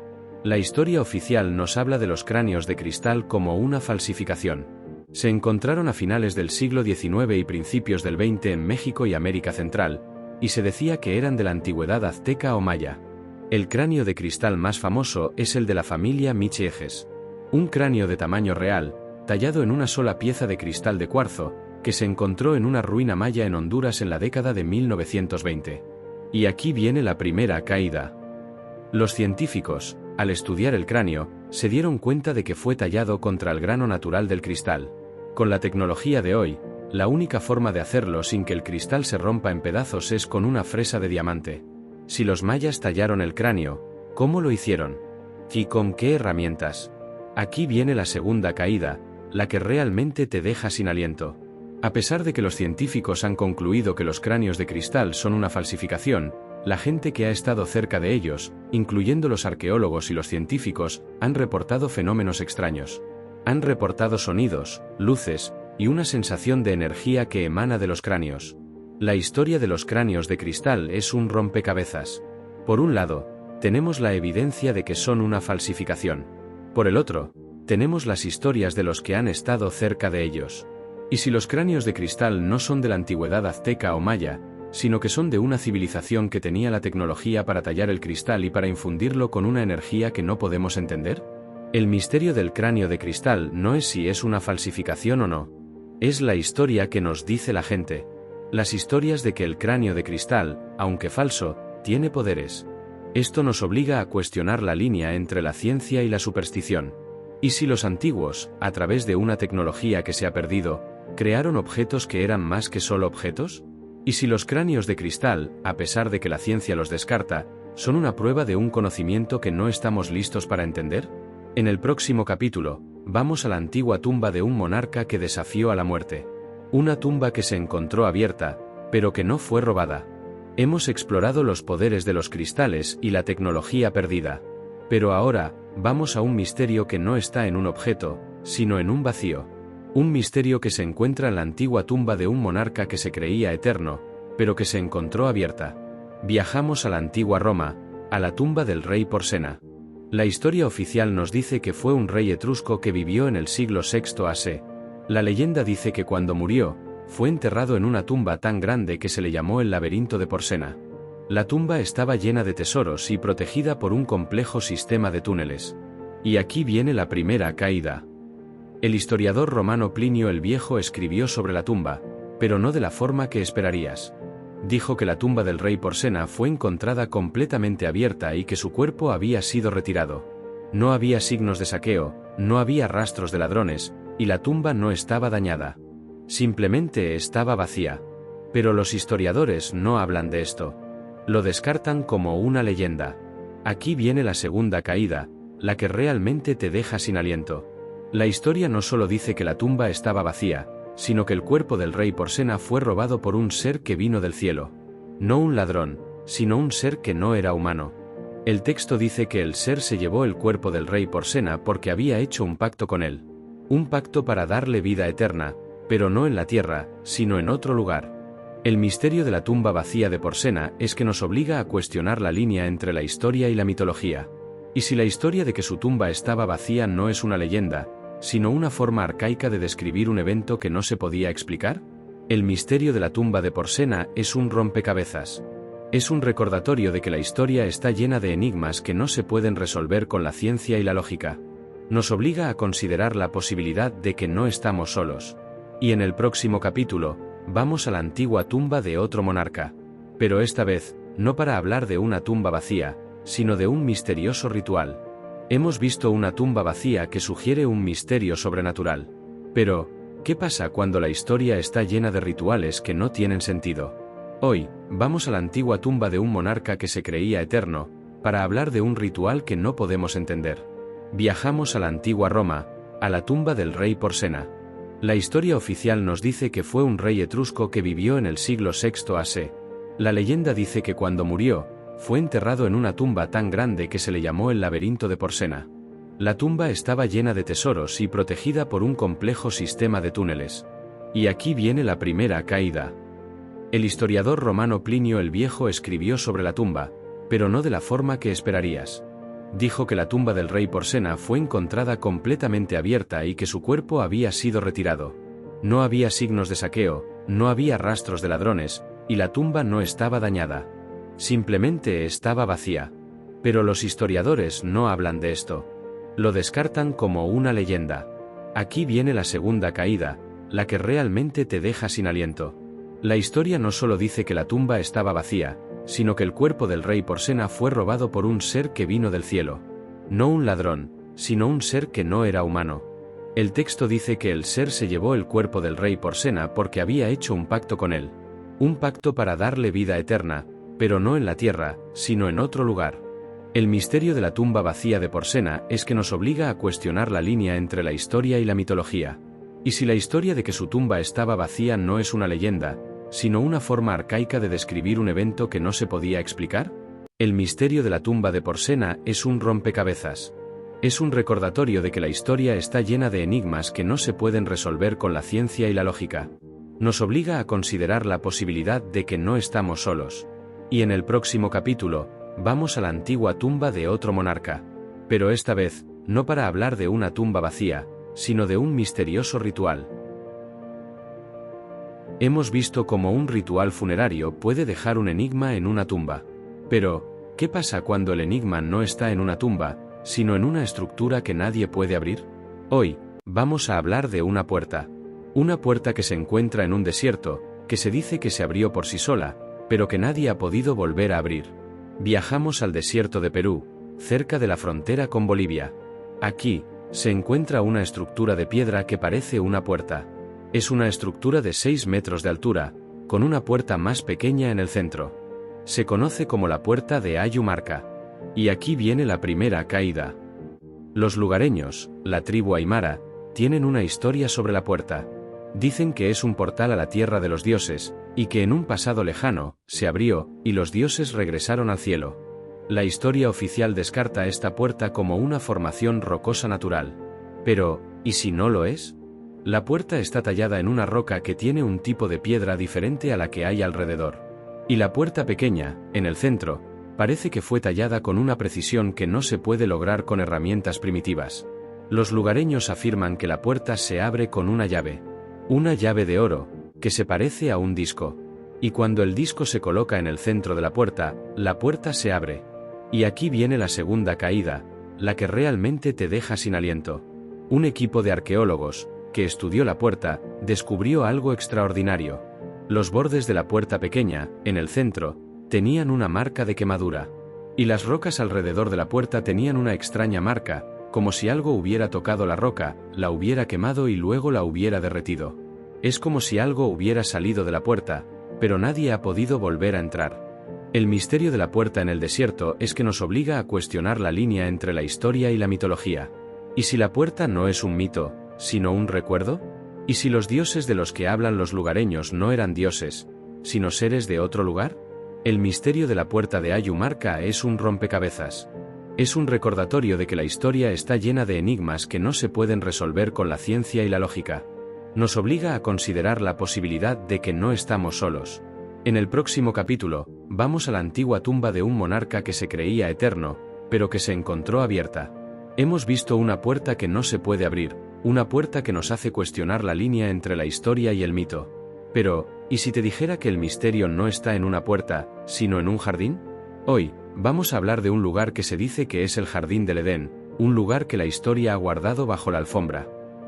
La historia oficial nos habla de los cráneos de cristal como una falsificación. Se encontraron a finales del siglo XIX y principios del XX en México y América Central, y se decía que eran de la antigüedad azteca o maya. El cráneo de cristal más famoso es el de la familia Michieges. Un cráneo de tamaño real, tallado en una sola pieza de cristal de cuarzo, que se encontró en una ruina maya en Honduras en la década de 1920. Y aquí viene la primera caída. Los científicos, al estudiar el cráneo, se dieron cuenta de que fue tallado contra el grano natural del cristal. Con la tecnología de hoy, la única forma de hacerlo sin que el cristal se rompa en pedazos es con una fresa de diamante. Si los mayas tallaron el cráneo, ¿cómo lo hicieron? ¿Y con qué herramientas? Aquí viene la segunda caída, la que realmente te deja sin aliento. A pesar de que los científicos han concluido que los cráneos de cristal son una falsificación, la gente que ha estado cerca de ellos, incluyendo los arqueólogos y los científicos, han reportado fenómenos extraños. Han reportado sonidos, luces, y una sensación de energía que emana de los cráneos. La historia de los cráneos de cristal es un rompecabezas. Por un lado, tenemos la evidencia de que son una falsificación. Por el otro, tenemos las historias de los que han estado cerca de ellos. Y si los cráneos de cristal no son de la antigüedad azteca o maya, sino que son de una civilización que tenía la tecnología para tallar el cristal y para infundirlo con una energía que no podemos entender? El misterio del cráneo de cristal no es si es una falsificación o no. Es la historia que nos dice la gente. Las historias de que el cráneo de cristal, aunque falso, tiene poderes. Esto nos obliga a cuestionar la línea entre la ciencia y la superstición. ¿Y si los antiguos, a través de una tecnología que se ha perdido, crearon objetos que eran más que solo objetos? ¿Y si los cráneos de cristal, a pesar de que la ciencia los descarta, son una prueba de un conocimiento que no estamos listos para entender? En el próximo capítulo, vamos a la antigua tumba de un monarca que desafió a la muerte. Una tumba que se encontró abierta, pero que no fue robada. Hemos explorado los poderes de los cristales y la tecnología perdida. Pero ahora, vamos a un misterio que no está en un objeto, sino en un vacío. Un misterio que se encuentra en la antigua tumba de un monarca que se creía eterno, pero que se encontró abierta. Viajamos a la antigua Roma, a la tumba del rey Porsena. La historia oficial nos dice que fue un rey etrusco que vivió en el siglo VI a.C. La leyenda dice que cuando murió, fue enterrado en una tumba tan grande que se le llamó el laberinto de Porsena. La tumba estaba llena de tesoros y protegida por un complejo sistema de túneles. Y aquí viene la primera caída. El historiador romano Plinio el Viejo escribió sobre la tumba, pero no de la forma que esperarías. Dijo que la tumba del rey Porsena fue encontrada completamente abierta y que su cuerpo había sido retirado. No había signos de saqueo, no había rastros de ladrones, y la tumba no estaba dañada. Simplemente estaba vacía. Pero los historiadores no hablan de esto. Lo descartan como una leyenda. Aquí viene la segunda caída, la que realmente te deja sin aliento. La historia no solo dice que la tumba estaba vacía, sino que el cuerpo del rey Porsena fue robado por un ser que vino del cielo. No un ladrón, sino un ser que no era humano. El texto dice que el ser se llevó el cuerpo del rey Porsena porque había hecho un pacto con él. Un pacto para darle vida eterna, pero no en la tierra, sino en otro lugar. El misterio de la tumba vacía de Porsena es que nos obliga a cuestionar la línea entre la historia y la mitología. ¿Y si la historia de que su tumba estaba vacía no es una leyenda, sino una forma arcaica de describir un evento que no se podía explicar? El misterio de la tumba de Porsena es un rompecabezas. Es un recordatorio de que la historia está llena de enigmas que no se pueden resolver con la ciencia y la lógica. Nos obliga a considerar la posibilidad de que no estamos solos. Y en el próximo capítulo, vamos a la antigua tumba de otro monarca. Pero esta vez, no para hablar de una tumba vacía, sino de un misterioso ritual. Hemos visto una tumba vacía que sugiere un misterio sobrenatural. Pero, ¿qué pasa cuando la historia está llena de rituales que no tienen sentido? Hoy, vamos a la antigua tumba de un monarca que se creía eterno, para hablar de un ritual que no podemos entender. Viajamos a la antigua Roma, a la tumba del rey Porsena. La historia oficial nos dice que fue un rey etrusco que vivió en el siglo VI a.C. La leyenda dice que cuando murió, fue enterrado en una tumba tan grande que se le llamó el laberinto de Porsena. La tumba estaba llena de tesoros y protegida por un complejo sistema de túneles. Y aquí viene la primera caída. El historiador romano Plinio el Viejo escribió sobre la tumba, pero no de la forma que esperarías. Dijo que la tumba del rey Porsena fue encontrada completamente abierta y que su cuerpo había sido retirado. No había signos de saqueo, no había rastros de ladrones, y la tumba no estaba dañada. Simplemente estaba vacía. Pero los historiadores no hablan de esto. Lo descartan como una leyenda. Aquí viene la segunda caída, la que realmente te deja sin aliento. La historia no solo dice que la tumba estaba vacía, sino que el cuerpo del rey Porsena fue robado por un ser que vino del cielo. No un ladrón, sino un ser que no era humano. El texto dice que el ser se llevó el cuerpo del rey Porsena porque había hecho un pacto con él. Un pacto para darle vida eterna, pero no en la Tierra, sino en otro lugar. El misterio de la tumba vacía de Porsena es que nos obliga a cuestionar la línea entre la historia y la mitología. ¿Y si la historia de que su tumba estaba vacía no es una leyenda, sino una forma arcaica de describir un evento que no se podía explicar? El misterio de la tumba de Porsena es un rompecabezas. Es un recordatorio de que la historia está llena de enigmas que no se pueden resolver con la ciencia y la lógica. Nos obliga a considerar la posibilidad de que no estamos solos. Y en el próximo capítulo, vamos a la antigua tumba de otro monarca. Pero esta vez, no para hablar de una tumba vacía, sino de un misterioso ritual. Hemos visto cómo un ritual funerario puede dejar un enigma en una tumba. Pero, ¿qué pasa cuando el enigma no está en una tumba, sino en una estructura que nadie puede abrir? Hoy, vamos a hablar de una puerta. Una puerta que se encuentra en un desierto, que se dice que se abrió por sí sola, pero que nadie ha podido volver a abrir. Viajamos al desierto de Perú, cerca de la frontera con Bolivia. Aquí, se encuentra una estructura de piedra que parece una puerta. Es una estructura de 6 metros de altura, con una puerta más pequeña en el centro. Se conoce como la puerta de Ayumarca. Y aquí viene la primera caída. Los lugareños, la tribu Aymara, tienen una historia sobre la puerta. Dicen que es un portal a la tierra de los dioses, y que en un pasado lejano, se abrió, y los dioses regresaron al cielo. La historia oficial descarta esta puerta como una formación rocosa natural. Pero, ¿y si no lo es? La puerta está tallada en una roca que tiene un tipo de piedra diferente a la que hay alrededor. Y la puerta pequeña, en el centro, parece que fue tallada con una precisión que no se puede lograr con herramientas primitivas. Los lugareños afirman que la puerta se abre con una llave de oro, que se parece a un disco. Y cuando el disco se coloca en el centro de la puerta se abre. Y aquí viene la segunda caída, la que realmente te deja sin aliento. Un equipo de arqueólogos, que estudió la puerta, descubrió algo extraordinario. Los bordes de la puerta pequeña, en el centro, tenían una marca de quemadura. Y las rocas alrededor de la puerta tenían una extraña marca, como si algo hubiera tocado la roca, la hubiera quemado y luego la hubiera derretido. Es como si algo hubiera salido de la puerta, pero nadie ha podido volver a entrar. El misterio de la puerta en el desierto es que nos obliga a cuestionar la línea entre la historia y la mitología. ¿Y si la puerta no es un mito, sino un recuerdo? ¿Y si los dioses de los que hablan los lugareños no eran dioses, sino seres de otro lugar? El misterio de la puerta de Ayumarca es un rompecabezas. Es un recordatorio de que la historia está llena de enigmas que no se pueden resolver con la ciencia y la lógica. Nos obliga a considerar la posibilidad de que no estamos solos. En el próximo capítulo, vamos a la antigua tumba de un monarca que se creía eterno, pero que se encontró abierta. Hemos visto una puerta que no se puede abrir, una puerta que nos hace cuestionar la línea entre la historia y el mito. Pero, ¿y si te dijera que el misterio no está en una puerta, sino en un jardín? Hoy, vamos a hablar de un lugar que se dice que es el Jardín del Edén, un lugar que la historia ha guardado bajo la alfombra.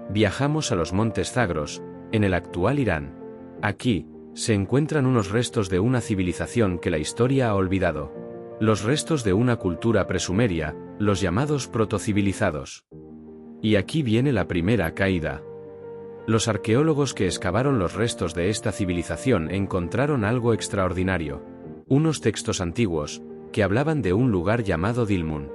Viajamos a los montes Zagros, en el actual Irán. Aquí, se encuentran unos restos de una civilización que la historia ha olvidado. Los restos de una cultura presumeria, los llamados protocivilizados. Y aquí viene la primera caída. Los arqueólogos que excavaron los restos de esta civilización encontraron algo extraordinario. Unos textos antiguos, que hablaban de un lugar llamado Dilmun.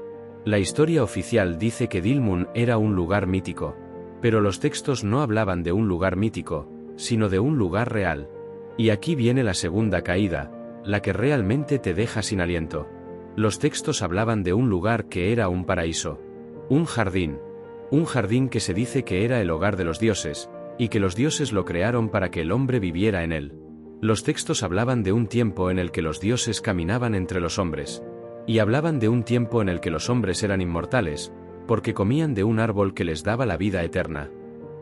La historia oficial dice que Dilmun era un lugar mítico. Pero los textos no hablaban de un lugar mítico, sino de un lugar real. Y aquí viene la segunda caída, la que realmente te deja sin aliento. Los textos hablaban de un lugar que era un paraíso. Un jardín que se dice que era el hogar de los dioses, y que los dioses lo crearon para que el hombre viviera en él. Los textos hablaban de un tiempo en el que los dioses caminaban entre los hombres. Y hablaban de un tiempo en el que los hombres eran inmortales, porque comían de un árbol que les daba la vida eterna.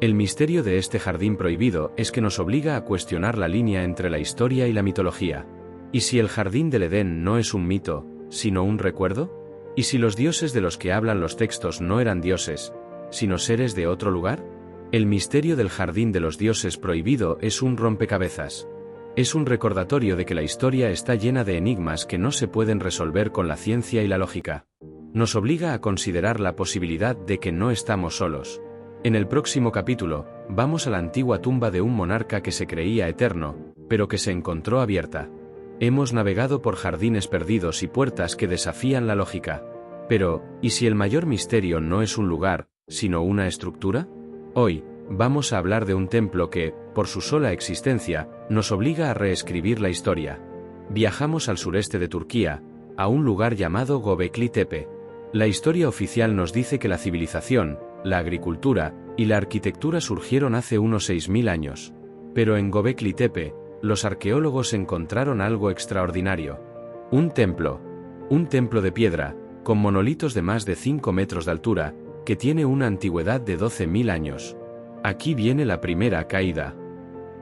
El misterio de este jardín prohibido es que nos obliga a cuestionar la línea entre la historia y la mitología. ¿Y si el jardín del Edén no es un mito, sino un recuerdo? ¿Y si los dioses de los que hablan los textos no eran dioses, sino seres de otro lugar? El misterio del jardín de los dioses prohibido es un rompecabezas. Es un recordatorio de que la historia está llena de enigmas que no se pueden resolver con la ciencia y la lógica. Nos obliga a considerar la posibilidad de que no estamos solos. En el próximo capítulo, vamos a la antigua tumba de un monarca que se creía eterno, pero que se encontró abierta. Hemos navegado por jardines perdidos y puertas que desafían la lógica. Pero, ¿y si el mayor misterio no es un lugar, sino una estructura? Hoy, vamos a hablar de un templo que, por su sola existencia, nos obliga a reescribir la historia. Viajamos al sureste de Turquía, a un lugar llamado Göbekli Tepe. La historia oficial nos dice que la civilización, la agricultura y la arquitectura surgieron hace unos 6000 años. Pero en Göbekli Tepe, los arqueólogos encontraron algo extraordinario. Un templo de piedra, con monolitos de más de 5 metros de altura, que tiene una antigüedad de 12.000 años. Aquí viene la primera caída.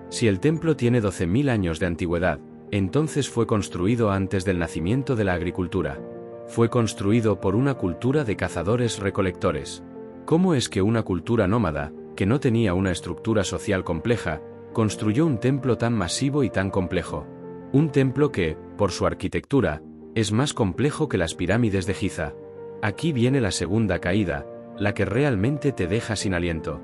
Si el templo tiene 12.000 años de antigüedad, entonces fue construido antes del nacimiento de la agricultura. Fue construido por una cultura de cazadores-recolectores. ¿Cómo es que una cultura nómada, que no tenía una estructura social compleja, construyó un templo tan masivo y tan complejo? Un templo que, por su arquitectura, es más complejo que las pirámides de Giza. Aquí viene la segunda caída, la que realmente te deja sin aliento.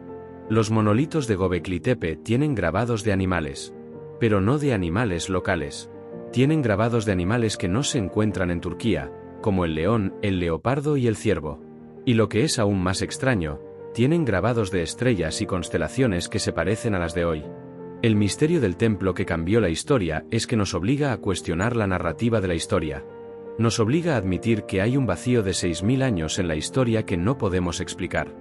Los monolitos de Göbekli Tepe tienen grabados de animales. Pero no de animales locales. Tienen grabados de animales que no se encuentran en Turquía, como el león, el leopardo y el ciervo. Y lo que es aún más extraño, tienen grabados de estrellas y constelaciones que se parecen a las de hoy. El misterio del templo que cambió la historia es que nos obliga a cuestionar la narrativa de la historia. Nos obliga a admitir que hay un vacío de 6000 años en la historia que no podemos explicar.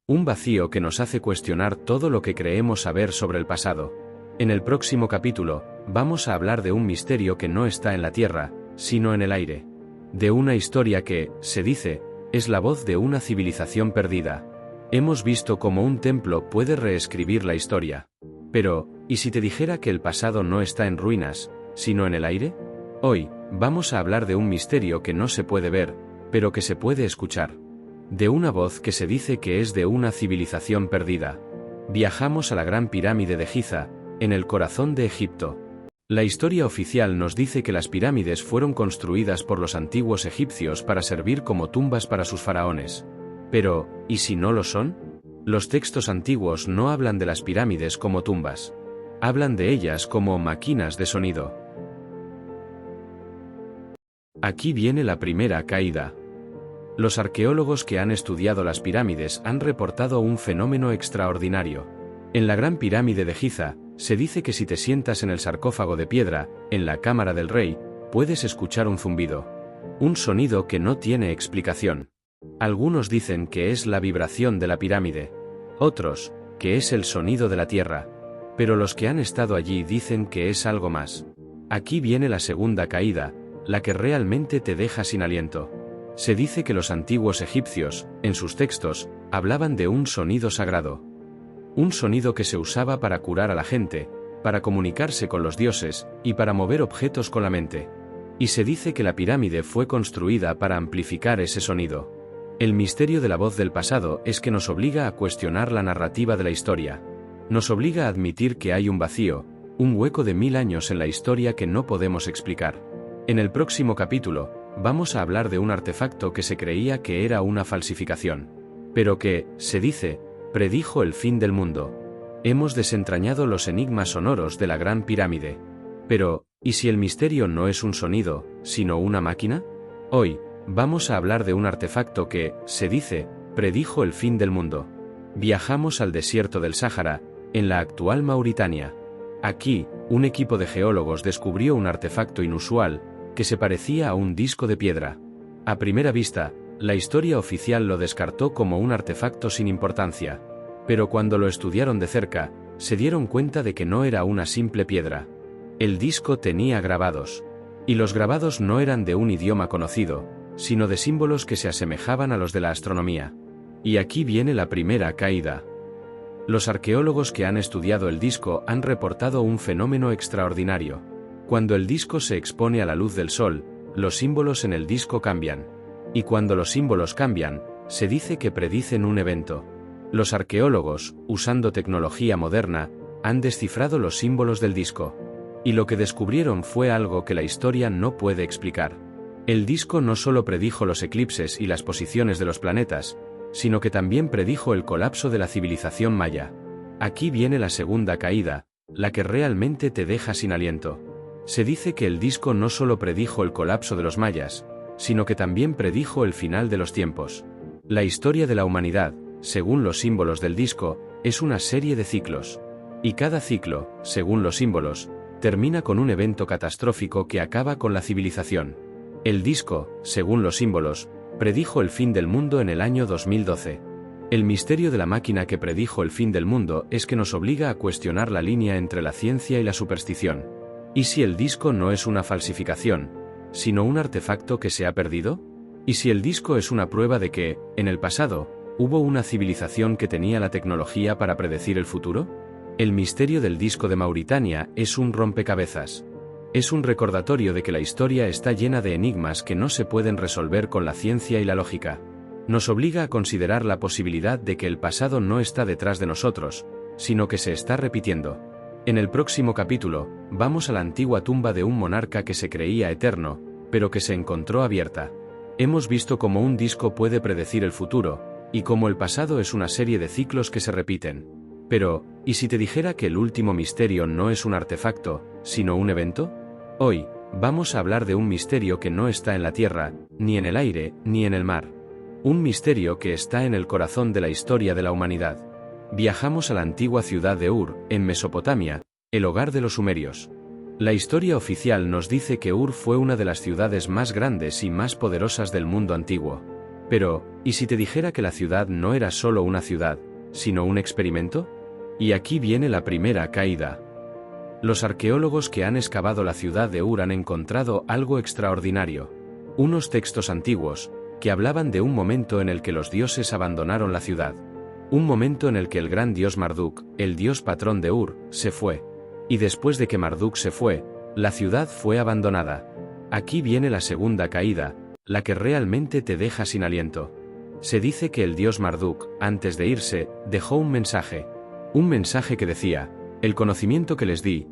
Un vacío que nos hace cuestionar todo lo que creemos saber sobre el pasado. En el próximo capítulo, vamos a hablar de un misterio que no está en la tierra, sino en el aire. De una historia que, se dice, es la voz de una civilización perdida. Hemos visto cómo un templo puede reescribir la historia. Pero, ¿y si te dijera que el pasado no está en ruinas, sino en el aire? Hoy, vamos a hablar de un misterio que no se puede ver, pero que se puede escuchar. De una voz que se dice que es de una civilización perdida. Viajamos a la Gran Pirámide de Giza, en el corazón de Egipto. La historia oficial nos dice que las pirámides fueron construidas por los antiguos egipcios para servir como tumbas para sus faraones. Pero, ¿y si no lo son? Los textos antiguos no hablan de las pirámides como tumbas. Hablan de ellas como máquinas de sonido. Aquí viene la primera caída. Los arqueólogos que han estudiado las pirámides han reportado un fenómeno extraordinario. En la Gran Pirámide de Giza, se dice que si te sientas en el sarcófago de piedra, en la cámara del rey, puedes escuchar un zumbido. Un sonido que no tiene explicación. Algunos dicen que es la vibración de la pirámide. Otros, que es el sonido de la tierra. Pero los que han estado allí dicen que es algo más. Aquí viene la segunda caída, la que realmente te deja sin aliento. Se dice que los antiguos egipcios, en sus textos, hablaban de un sonido sagrado. Un sonido que se usaba para curar a la gente, para comunicarse con los dioses, y para mover objetos con la mente. Y se dice que la pirámide fue construida para amplificar ese sonido. El misterio de la voz del pasado es que nos obliga a cuestionar la narrativa de la historia. Nos obliga a admitir que hay un vacío, un hueco de 1000 años en la historia que no podemos explicar. En el próximo capítulo, vamos a hablar de un artefacto que se creía que era una falsificación. Pero que, se dice, predijo el fin del mundo. Hemos desentrañado los enigmas sonoros de la Gran Pirámide. Pero, ¿y si el misterio no es un sonido, sino una máquina? Hoy, vamos a hablar de un artefacto que, se dice, predijo el fin del mundo. Viajamos al desierto del Sáhara, en la actual Mauritania. Aquí, un equipo de geólogos descubrió un artefacto inusual, que se parecía a un disco de piedra. A primera vista, la historia oficial lo descartó como un artefacto sin importancia. Pero cuando lo estudiaron de cerca, se dieron cuenta de que no era una simple piedra. El disco tenía grabados. Y los grabados no eran de un idioma conocido, sino de símbolos que se asemejaban a los de la astronomía. Y aquí viene la primera caída. Los arqueólogos que han estudiado el disco han reportado un fenómeno extraordinario. Cuando el disco se expone a la luz del sol, los símbolos en el disco cambian. Y cuando los símbolos cambian, se dice que predicen un evento. Los arqueólogos, usando tecnología moderna, han descifrado los símbolos del disco. Y lo que descubrieron fue algo que la historia no puede explicar. El disco no solo predijo los eclipses y las posiciones de los planetas, sino que también predijo el colapso de la civilización maya. Aquí viene la segunda caída, la que realmente te deja sin aliento. Se dice que el disco no solo predijo el colapso de los mayas, sino que también predijo el final de los tiempos. La historia de la humanidad, según los símbolos del disco, es una serie de ciclos. Y cada ciclo, según los símbolos, termina con un evento catastrófico que acaba con la civilización. El disco, según los símbolos, predijo el fin del mundo en el año 2012. El misterio de la máquina que predijo el fin del mundo es que nos obliga a cuestionar la línea entre la ciencia y la superstición. ¿Y si el disco no es una falsificación, sino un artefacto que se ha perdido? ¿Y si el disco es una prueba de que, en el pasado, hubo una civilización que tenía la tecnología para predecir el futuro? El misterio del disco de Mauritania es un rompecabezas. Es un recordatorio de que la historia está llena de enigmas que no se pueden resolver con la ciencia y la lógica. Nos obliga a considerar la posibilidad de que el pasado no está detrás de nosotros, sino que se está repitiendo. En el próximo capítulo, vamos a la antigua tumba de un monarca que se creía eterno, pero que se encontró abierta. Hemos visto cómo un disco puede predecir el futuro, y cómo el pasado es una serie de ciclos que se repiten. Pero, ¿y si te dijera que el último misterio no es un artefacto, sino un evento? Hoy, vamos a hablar de un misterio que no está en la tierra, ni en el aire, ni en el mar. Un misterio que está en el corazón de la historia de la humanidad. Viajamos a la antigua ciudad de Ur, en Mesopotamia, el hogar de los sumerios. La historia oficial nos dice que Ur fue una de las ciudades más grandes y más poderosas del mundo antiguo. Pero, ¿y si te dijera que la ciudad no era solo una ciudad, sino un experimento? Y aquí viene la primera caída. Los arqueólogos que han excavado la ciudad de Ur han encontrado algo extraordinario. Unos textos antiguos, que hablaban de un momento en el que los dioses abandonaron la ciudad. Un momento en el que el gran dios Marduk, el dios patrón de Ur, se fue. Y después de que Marduk se fue, la ciudad fue abandonada. Aquí viene la segunda caída, la que realmente te deja sin aliento. Se dice que el dios Marduk, antes de irse, dejó un mensaje. Un mensaje que decía: el conocimiento que les di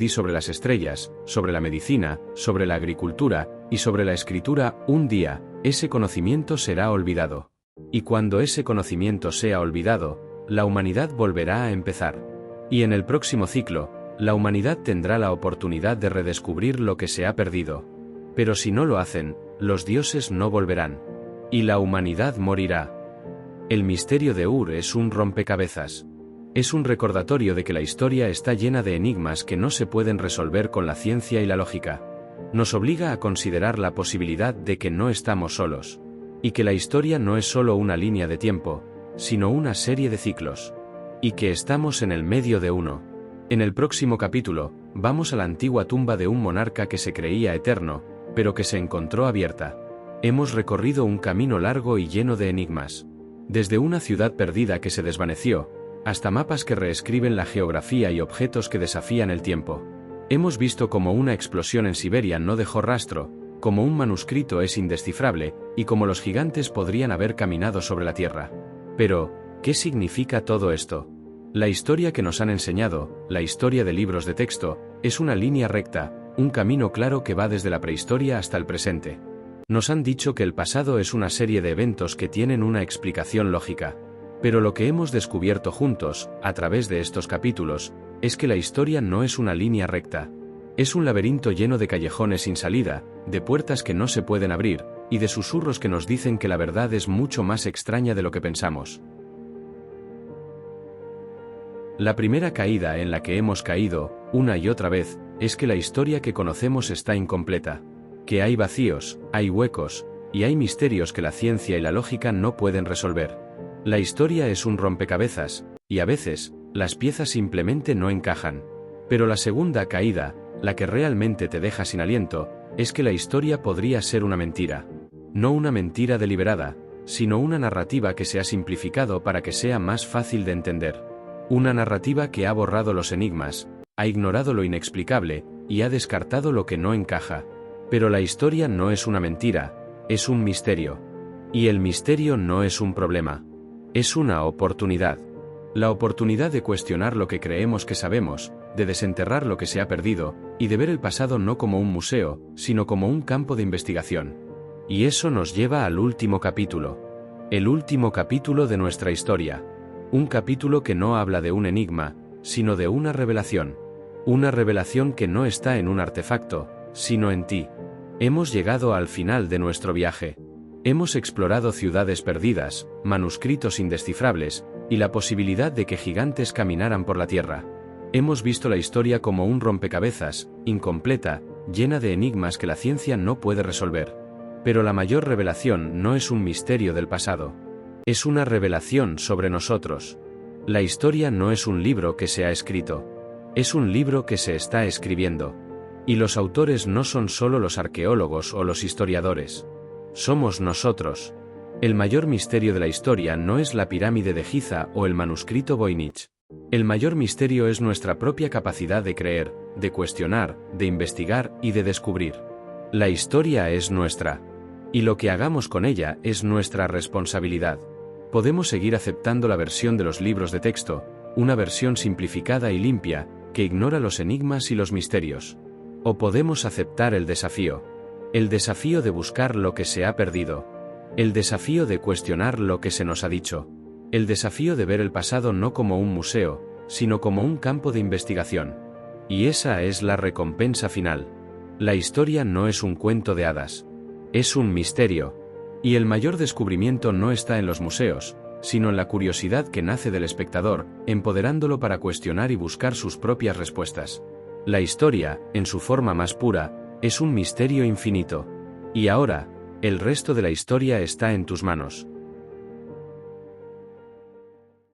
sobre las estrellas, sobre la medicina, sobre la agricultura, y sobre la escritura, un día, ese conocimiento será olvidado. Y cuando ese conocimiento sea olvidado, la humanidad volverá a empezar. Y en el próximo ciclo, la humanidad tendrá la oportunidad de redescubrir lo que se ha perdido. Pero si no lo hacen, los dioses no volverán. Y la humanidad morirá. El misterio de Ur es un rompecabezas. Es un recordatorio de que la historia está llena de enigmas que no se pueden resolver con la ciencia y la lógica. Nos obliga a considerar la posibilidad de que no estamos solos. Y que la historia no es solo una línea de tiempo, sino una serie de ciclos. Y que estamos en el medio de uno. En el próximo capítulo, vamos a la antigua tumba de un monarca que se creía eterno, pero que se encontró abierta. Hemos recorrido un camino largo y lleno de enigmas. Desde una ciudad perdida que se desvaneció, hasta mapas que reescriben la geografía y objetos que desafían el tiempo. Hemos visto cómo una explosión en Siberia no dejó rastro, cómo un manuscrito es indescifrable, y cómo los gigantes podrían haber caminado sobre la Tierra. Pero, ¿qué significa todo esto? La historia que nos han enseñado, la historia de libros de texto, es una línea recta, un camino claro que va desde la prehistoria hasta el presente. Nos han dicho que el pasado es una serie de eventos que tienen una explicación lógica. Pero lo que hemos descubierto juntos, a través de estos capítulos, es que la historia no es una línea recta. Es un laberinto lleno de callejones sin salida, de puertas que no se pueden abrir, y de susurros que nos dicen que la verdad es mucho más extraña de lo que pensamos. La primera caída en la que hemos caído, una y otra vez, es que la historia que conocemos está incompleta. Que hay vacíos, hay huecos, y hay misterios que la ciencia y la lógica no pueden resolver. La historia es un rompecabezas, y a veces, las piezas simplemente no encajan. Pero la segunda caída, la que realmente te deja sin aliento, es que la historia podría ser una mentira. No una mentira deliberada, sino una narrativa que se ha simplificado para que sea más fácil de entender. Una narrativa que ha borrado los enigmas, ha ignorado lo inexplicable, y ha descartado lo que no encaja. Pero la historia no es una mentira, es un misterio. Y el misterio no es un problema. Es una oportunidad. La oportunidad de cuestionar lo que creemos que sabemos, de desenterrar lo que se ha perdido, y de ver el pasado no como un museo, sino como un campo de investigación. Y eso nos lleva al último capítulo. El último capítulo de nuestra historia. Un capítulo que no habla de un enigma, sino de una revelación. Una revelación que no está en un artefacto, sino en ti. Hemos llegado al final de nuestro viaje. Hemos explorado ciudades perdidas, manuscritos indescifrables, y la posibilidad de que gigantes caminaran por la tierra. Hemos visto la historia como un rompecabezas, incompleta, llena de enigmas que la ciencia no puede resolver. Pero la mayor revelación no es un misterio del pasado. Es una revelación sobre nosotros. La historia no es un libro que se ha escrito. Es un libro que se está escribiendo. Y los autores no son solo los arqueólogos o los historiadores. Somos nosotros. El mayor misterio de la historia no es la pirámide de Giza o el manuscrito Voynich. El mayor misterio es nuestra propia capacidad de creer, de cuestionar, de investigar y de descubrir. La historia es nuestra. Y lo que hagamos con ella es nuestra responsabilidad. Podemos seguir aceptando la versión de los libros de texto, una versión simplificada y limpia, que ignora los enigmas y los misterios. O podemos aceptar el desafío de buscar lo que se ha perdido, el desafío de cuestionar lo que se nos ha dicho, el desafío de ver el pasado no como un museo, sino como un campo de investigación. Y esa es la recompensa final. La historia no es un cuento de hadas. Es un misterio. Y el mayor descubrimiento no está en los museos, sino en la curiosidad que nace del espectador, empoderándolo para cuestionar y buscar sus propias respuestas. La historia, en su forma más pura, es un misterio infinito. Y ahora, el resto de la historia está en tus manos.